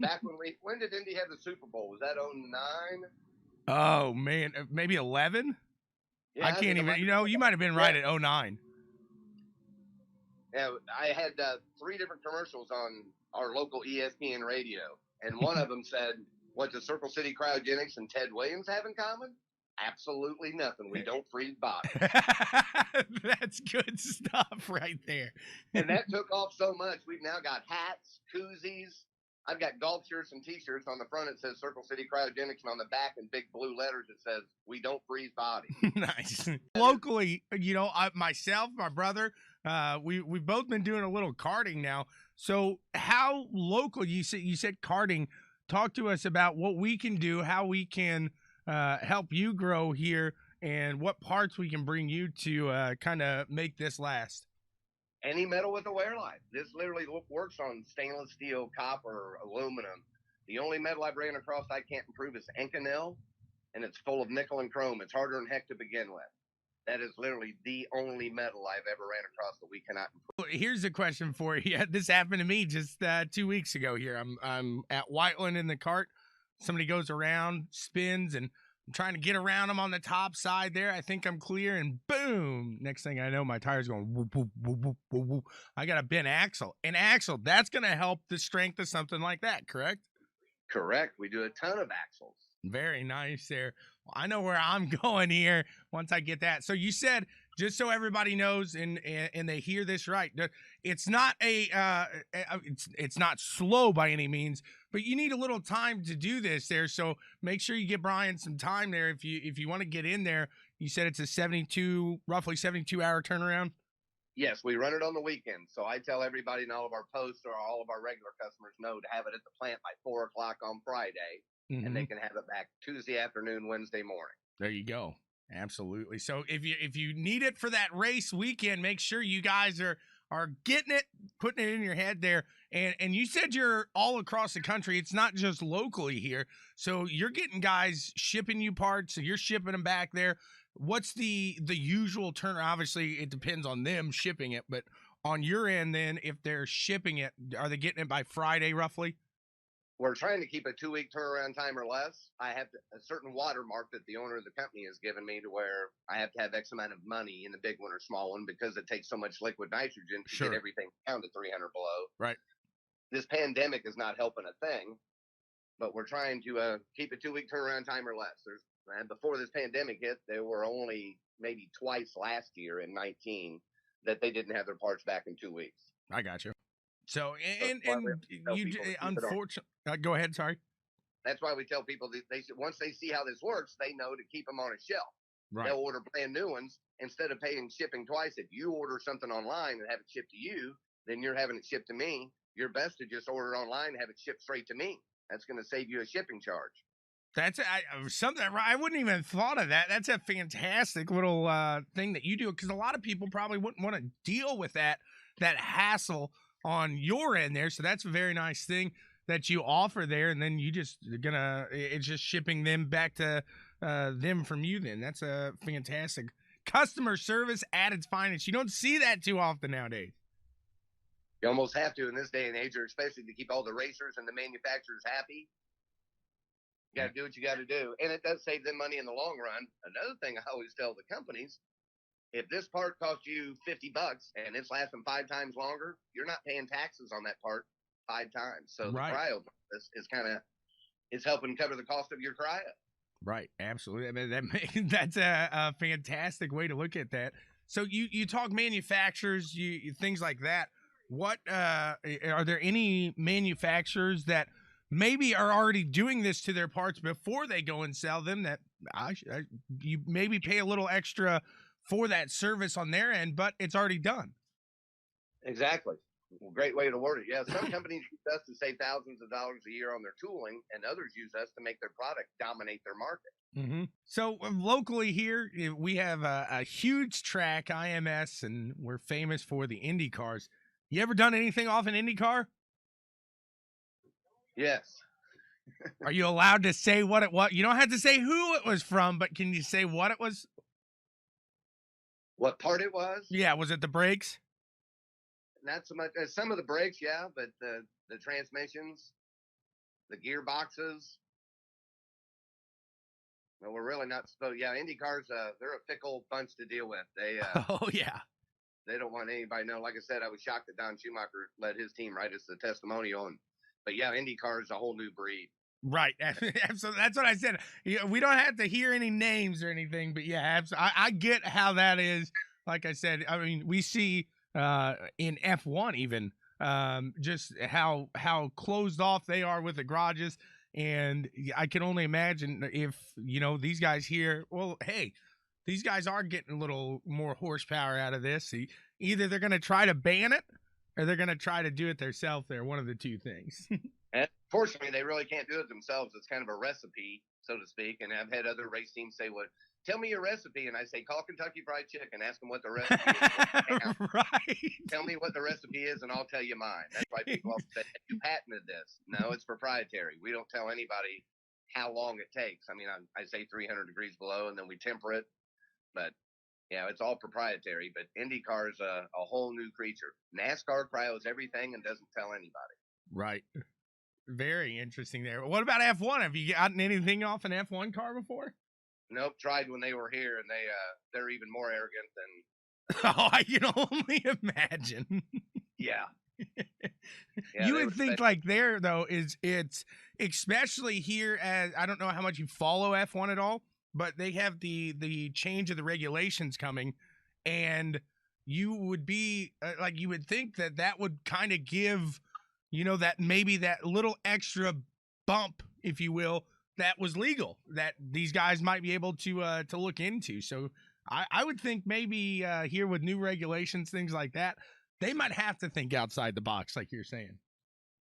Back when did Indy have the Super Bowl? Was that 09? Oh man, maybe 11? Yeah, I can't even. You might have been right at 09. Yeah, I had 3 different commercials on our local ESPN radio, and one of them said, "What does Circle City Cryogenics and Ted Williams have in common? Absolutely nothing. We don't freeze bodies." That's good stuff right there. And that took off so much. We've now got hats, koozies. I've got golf shirts and T-shirts. On the front it says Circle City Cryogenics, and on the back in big blue letters it says, "We don't freeze bodies." Nice. Locally, myself, my brother, we've both been doing a little karting now. So how local? You said karting. Talk to us about what we can do, how we can help you grow here, and what parts we can bring you to kind of make this last. Any metal with a wear life. This literally works on stainless steel, copper, aluminum. The only metal I've ran across I can't improve is Inconel, and it's full of nickel and chrome. It's harder than heck to begin with. That is literally the only metal I've ever ran across that we cannot improve. Here's a question for you. This happened to me just 2 weeks ago here. I'm at Whiteland in the cart. Somebody goes around, spins, and I'm trying to get around them on the top side there. I think I'm clear, and boom. Next thing I know, my tire's going whoop, whoop, whoop, whoop, whoop, whoop. I got a bent axle. An axle, that's going to help the strength of something like that, correct? Correct. We do a ton of axles. Very nice there. Well, I know where I'm going here once I get that. So you said, just so everybody knows and they hear this right, it's not it's not slow by any means, but you need a little time to do this there. So make sure you give Brian some time there if you want to get in there. You said it's a roughly 72 hour turnaround. Yes, we run it on the weekend. So I tell everybody in all of our posts or all of our regular customers know to have it at the plant by 4 o'clock on Friday. Mm-hmm. And they can have it back Tuesday afternoon, Wednesday morning. There you go. Absolutely. So if you need it for that race weekend, make sure you guys are are getting it, putting it in your head there. And you said you're all across the country. It's not just locally here. So you're getting guys shipping you parts, so you're shipping them back there. What's the usual turn? Obviously, it depends on them shipping it, but on your end, then, if they're shipping it, are they getting it by Friday roughly? We're trying to keep a 2-week turnaround time or less. I have a certain watermark that the owner of the company has given me to where I have to have X amount of money in the big one or small one because it takes so much liquid nitrogen to Sure. get everything down to 300 below. Right. This pandemic is not helping a thing, but we're trying to keep a 2-week turnaround time or less. Before this pandemic hit, there were only maybe twice last year in 19 that they didn't have their parts back in 2 weeks. I got you. So, That's why we have to tell you people to keep it on. unfortunately, go ahead. Sorry. That's why we tell people that once they see how this works, they know to keep them on a shelf. Right. They'll order brand new ones instead of paying shipping twice. If you order something online and have it shipped to you, then you're having it shipped to me. You're best to just order it online and have it shipped straight to me. That's going to save you a shipping charge. That's something I wouldn't even have thought of that. That's a fantastic little thing that you do, because a lot of people probably wouldn't want to deal with that hassle on your end there. So that's a very nice thing that you offer there, and then it's just shipping them back to them from you. Then that's a fantastic customer service at its finest. You don't see that too often nowadays. You almost have to in this day and age, or especially to keep all the racers and the manufacturers happy. You got to do what you got to do. And it does save them money in the long run. Another thing I always tell the companies, if this part costs you $50 and it's lasting 5 times longer, you're not paying taxes on that part 5 times. So Right. The cryo is it's helping cover the cost of your cryo. Right. Absolutely. I mean, that's a fantastic way to look at that. So you talk manufacturers, you things like that. What are there any manufacturers that maybe are already doing this to their parts before they go and sell them, that you maybe pay a little extra for that service on their end, but it's already done? Exactly. Well, great way to word it. Yeah, some companies use us to save thousands of dollars a year on their tooling, and others use us to make their product dominate their market. Mm-hmm. So locally here, we have a huge track, IMS, and we're famous for the Indy cars. You ever done anything off an Indy car? Yes. Are you allowed to say what it was? You don't have to say who it was from, but can you say what it was? What part it was? Yeah, was it the brakes? Not so much. Some of the brakes, yeah, but the transmissions, the gearboxes. No, we're really not supposed. Yeah, Indy cars, they're a fickle bunch to deal with. They Oh yeah. They don't want anybody to know. Like I said, I was shocked that Don Schumacher let his team write us the testimonial. But yeah, IndyCar is a whole new breed. Right. So that's what I said. We don't have to hear any names or anything, but yeah, I get how that is. Like I said, I mean, we see in F1 even just how closed off they are with the garages. And I can only imagine if, these guys here, well, hey, these guys are getting a little more horsepower out of this. Either they're going to try to ban it or they're going to try to do it themselves. They're one of the two things. And fortunately, they really can't do it themselves. It's kind of a recipe, so to speak. And I've had other race teams say, well, tell me your recipe. And I say, call Kentucky Fried Chicken. Ask them what the recipe is. Right. Tell me what the recipe is, and I'll tell you mine. That's why people often say, you patented this. No, it's proprietary. We don't tell anybody how long it takes. I mean, I say 300 degrees below, and then we temper it. But, yeah, it's all proprietary. But IndyCar is a whole new creature. NASCAR cryos everything and doesn't tell anybody. Right. Very interesting there. What about F1? Have you gotten anything off an F1 car before? Nope, tried when they were here, and they're even more arrogant than. Oh, I can only imagine. Yeah. You would think like there though it's especially here, as I don't know how much you follow F1 at all, but they have the change of the regulations coming, and you would be like, you would think that would kind of give, that maybe that little extra bump, if you will, that was legal, that these guys might be able to look into. So I would think maybe here with new regulations, things like that, they might have to think outside the box, like you're saying.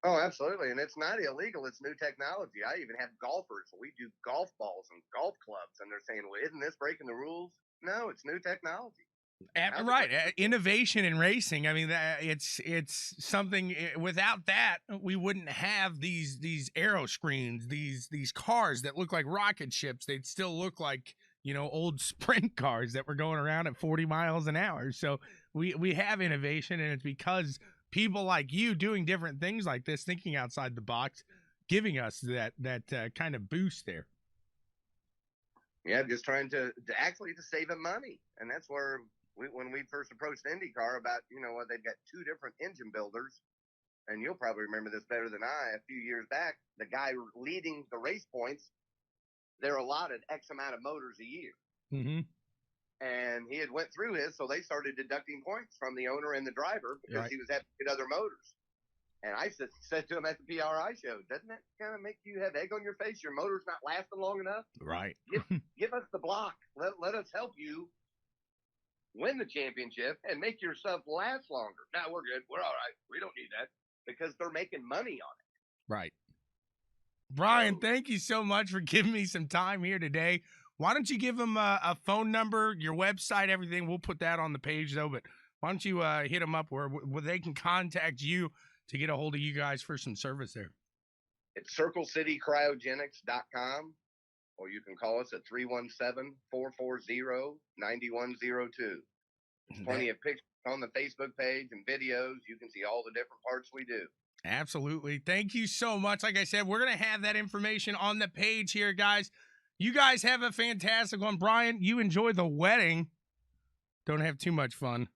Oh, absolutely. And it's not illegal. It's new technology. I even have golfers. We do golf balls and golf clubs, and they're saying, well, isn't this breaking the rules? No, it's new technology. Right, innovation in racing. I mean, it's something. Without that, we wouldn't have these aero screens, these cars that look like rocket ships. They'd still look like old sprint cars that were going around at 40 miles an hour. So we have innovation, and it's because people like you doing different things like this, thinking outside the box, giving us that kind of boost there. Yeah, just trying to save him money, and that's where. When we first approached IndyCar about, they've got 2 different engine builders, and you'll probably remember this better than I, a few years back, the guy leading the race points, they're allotted X amount of motors a year. Mm-hmm. And he had went through his, so they started deducting points from the owner and the driver because he was having to get other motors. And I said to him at the PRI show, doesn't that kind of make you have egg on your face? Your motor's not lasting long enough? Right. Give us the block. Let us help you win the championship and make your stuff last longer. Now we're good. We're all right. We don't need that because they're making money on it. Right. Brian, thank you so much for giving me some time here today. Why don't you give them a phone number, your website, everything? We'll put that on the page though, but why don't you hit them up where they can contact you to get a hold of you guys for some service there? It's CircleCityCryogenics.com. Or you can call us at 317-440-9102. There's plenty of pictures on the Facebook page and videos. You can see all the different parts we do. Absolutely. Thank you so much. Like I said, we're going to have that information on the page here, guys. You guys have a fantastic one. Brian, you enjoy the wedding. Don't have too much fun.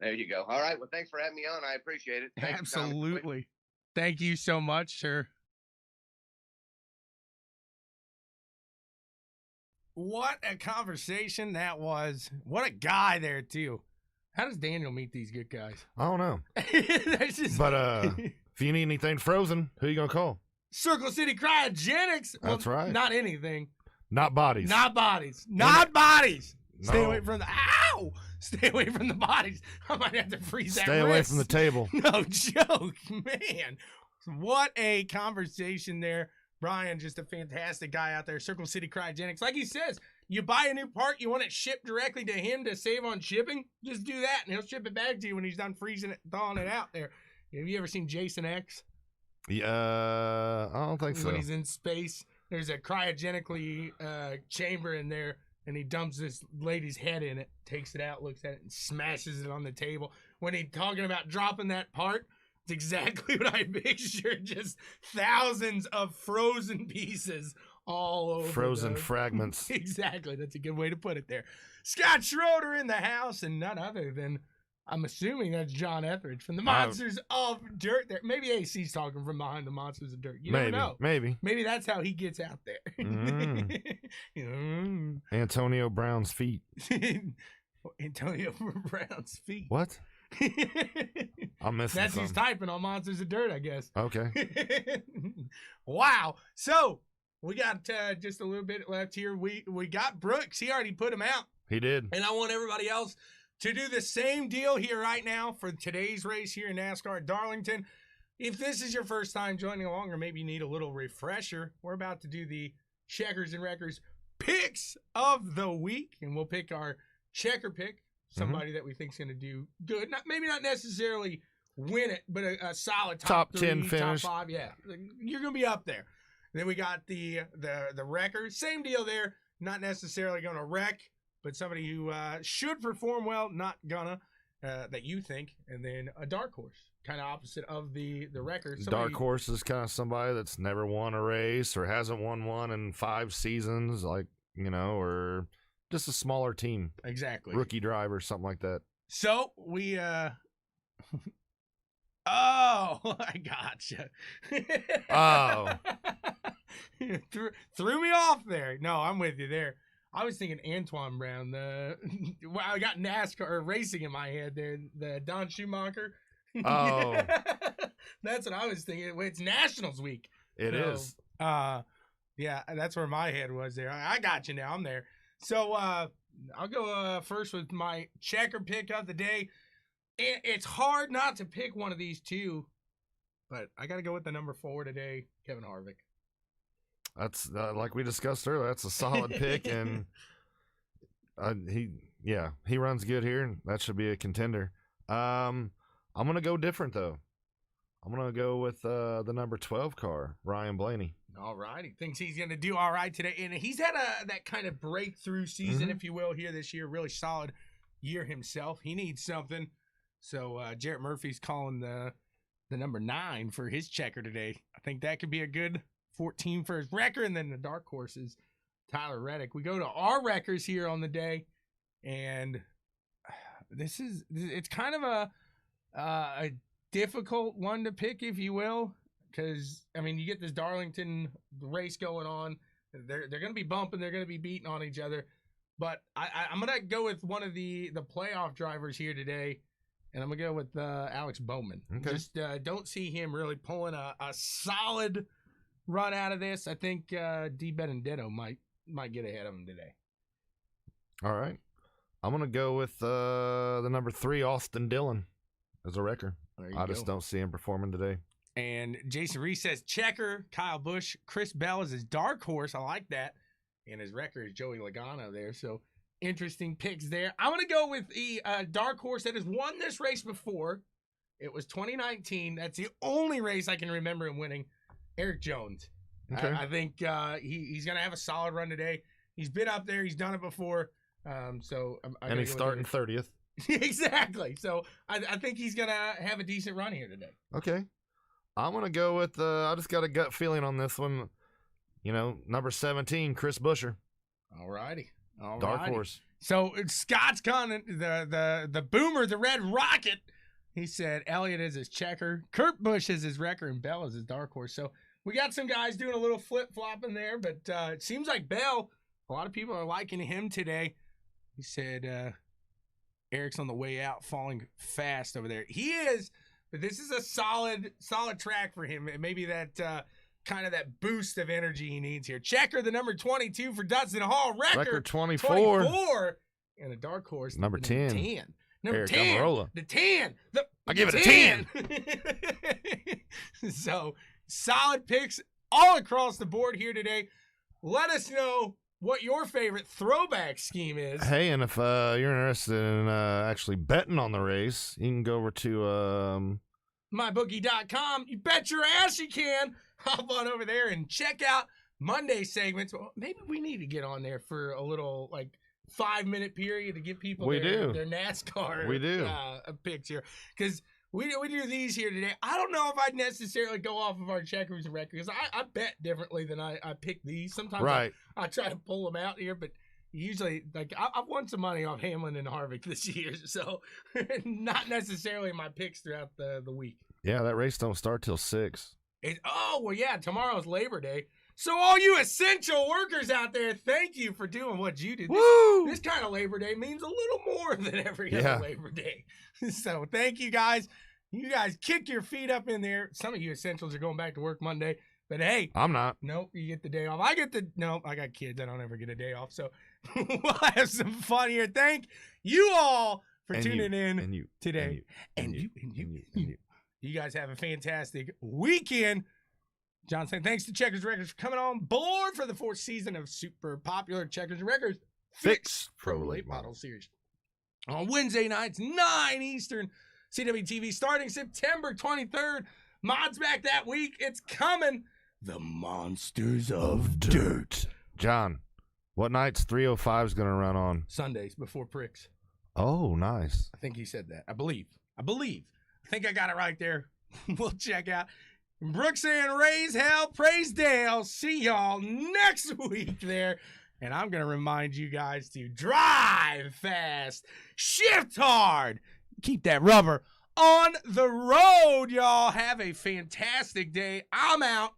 There you go. All right. Well, thanks for having me on. I appreciate it. Thanks. Absolutely. Thank you so much, sir. What a conversation that was. What a guy there, too. How does Daniel meet these good guys? I don't know. Just... But if you need anything frozen, who you going to call? Circle City Cryogenics. That's right. Not anything. Not bodies. Not bodies. Not bodies. No. Stay away from the... Ow! Stay away from the bodies. I might have to freeze that Stay away from the table. No joke, man. What a conversation there. Brian, just a fantastic guy out there. Circle City Cryogenics. Like he says, you buy a new part, you want it shipped directly to him to save on shipping, just do that, and he'll ship it back to you when he's done freezing it, thawing it out there. Have you ever seen Jason X? Yeah, I don't think so. When he's in space, there's a cryogenically chamber in there, and he dumps this lady's head in it, takes it out, looks at it, and smashes it on the table. When he's talking about dropping that part, it's exactly what I pictured. Just thousands of frozen pieces all over. Frozen fragments. Exactly. That's a good way to put it there. Scott Schroeder in the house, and none other than, I'm assuming that's John Etheridge from the Monsters of Dirt there. Maybe AC's talking from behind the Monsters of Dirt. You never know. Maybe. Maybe that's how he gets out there. Antonio Brown's feet. Antonio Brown's feet. What? I'm missing That's something. He's typing on Monsters of Dirt, I guess. Okay. Wow. So we got just a little bit left here. We got Brooks. He already put him out. He did. And I want everybody else to do the same deal here right now for today's race here in NASCAR at Darlington. If this is your first time joining along, or maybe you need a little refresher, we're about to do the Checkers and Wreckers picks of the week, and we'll pick our checker pick. Somebody that we think is going to do good. Maybe not necessarily win it, but a solid top 10 finish. Top 5. Yeah, you're going to be up there. Then we got the wreckers. Same deal there. Not necessarily going to wreck, but somebody who should perform well, not gonna, that you think. And then a dark horse, kind of opposite of the wrecker. Dark horse is kind of somebody that's never won a race or hasn't won one in 5 seasons, like, or just a smaller team. Exactly. Rookie driver, something like that. So we oh, I gotcha. Oh. Threw me off there. No, I'm with you there. I was thinking Antoine Brown. I got NASCAR or racing in my head there. The Don Schumacher. Oh. That's what I was thinking. It's Nationals week. It is. Yeah, that's where my head was there. I got you now. I'm there. So I'll go first with my checker pick of the day. It's hard not to pick one of these two, but I got to go with the number 4 today, Kevin Harvick. That's like we discussed earlier. That's a solid pick, and Yeah, he runs good here, and that should be a contender. I'm going to go different, though. I'm going to go with the number 12 car, Ryan Blaney. All right. He thinks he's going to do all right today. And he's had that kind of breakthrough season, if you will, here this year. Really solid year himself. He needs something. So Jarrett Murphy's calling the number 9 for his checker today. I think that could be a good 14 for his record. And then the dark horse is Tyler Reddick. We go to our records here on the day. And it's kind of a difficult one to pick, if you will. Because, I mean, you get this Darlington race going on. They're going to be bumping. They're going to be beating on each other. But I'm going to go with one of the playoff drivers here today, and I'm going to go with Alex Bowman. Okay. Just don't see him really pulling a solid run out of this. I think D. Benedetto might get ahead of him today. All right. I'm going to go with the number 3, Austin Dillon, as a wrecker. I just don't see him performing today. And Jason Reese says checker, Kyle Busch, Chris Bell is his dark horse. I like that. And his record is Joey Logano there. So interesting picks there. I'm going to go with the dark horse that has won this race before. It was 2019. That's the only race I can remember him winning. Eric Jones. Okay. I think he's going to have a solid run today. He's been up there. He's done it before. And he's starting 30th. Exactly. So I think he's going to have a decent run here today. Okay. I'm going to go with, I just got a gut feeling on this one. You know, number 17, Chris Buescher. All righty. Dark horse. So Scott's coming, the boomer, the Red Rocket. He said Elliott is his checker, Kurt Busch is his wrecker, and Bell is his dark horse. So we got some guys doing a little flip-flopping there, but it seems like Bell, a lot of people are liking him today. He said Eric's on the way out, falling fast over there. He is. But this is a solid track for him. Maybe that kind of that boost of energy he needs here. Checker, the number 22 for Dustin Hall. Record 24. And a dark horse. Number 10. Number Eric 10. Almirola. The 10. I give it a 10. So, solid picks all across the board here today. Let us know what your favorite throwback scheme is. Hey, and if you're interested in actually betting on the race, you can go over to mybookie.com. You bet your ass you can. Hop on over there and check out Monday segments. Well, maybe we need to get on there for a little 5-minute period to give people their NASCAR picks here. Because we do these here today. I don't know if I'd necessarily go off of our checkers and records. I bet differently than I pick these. Sometimes I try to pull them out here, but usually, I've won some money off Hamlin and Harvick this year, so not necessarily my picks throughout the week. Yeah, that race don't start till 6. Tomorrow's Labor Day. So all you essential workers out there, thank you for doing what you did. This kind of Labor Day means a little more than every other Labor Day. So thank you guys. You guys kick your feet up in there. Some of you essentials are going back to work Monday. But hey. I'm not. Nope, you get the day off. I got kids. I don't ever get a day off. So we'll have some fun here. Thank you all for tuning in today. And you. You guys have a fantastic weekend. John saying thanks to Checkers Records for coming on board for the 4th season of super popular Checkers Records Fix Pro Late Model Series. On Wednesday nights, 9 Eastern, CWTV, starting September 23rd. Mods back that week. It's coming. The Monsters of Dirt. John, what night's 305 is going to run on? Sundays before Pricks. Oh, nice. I think he said that. I believe. I think I got it right there. We'll check out. Brooks and raise hell, praise Dale. See y'all next week there. And I'm going to remind you guys to drive fast, shift hard, keep that rubber on the road, y'all. Have a fantastic day. I'm out.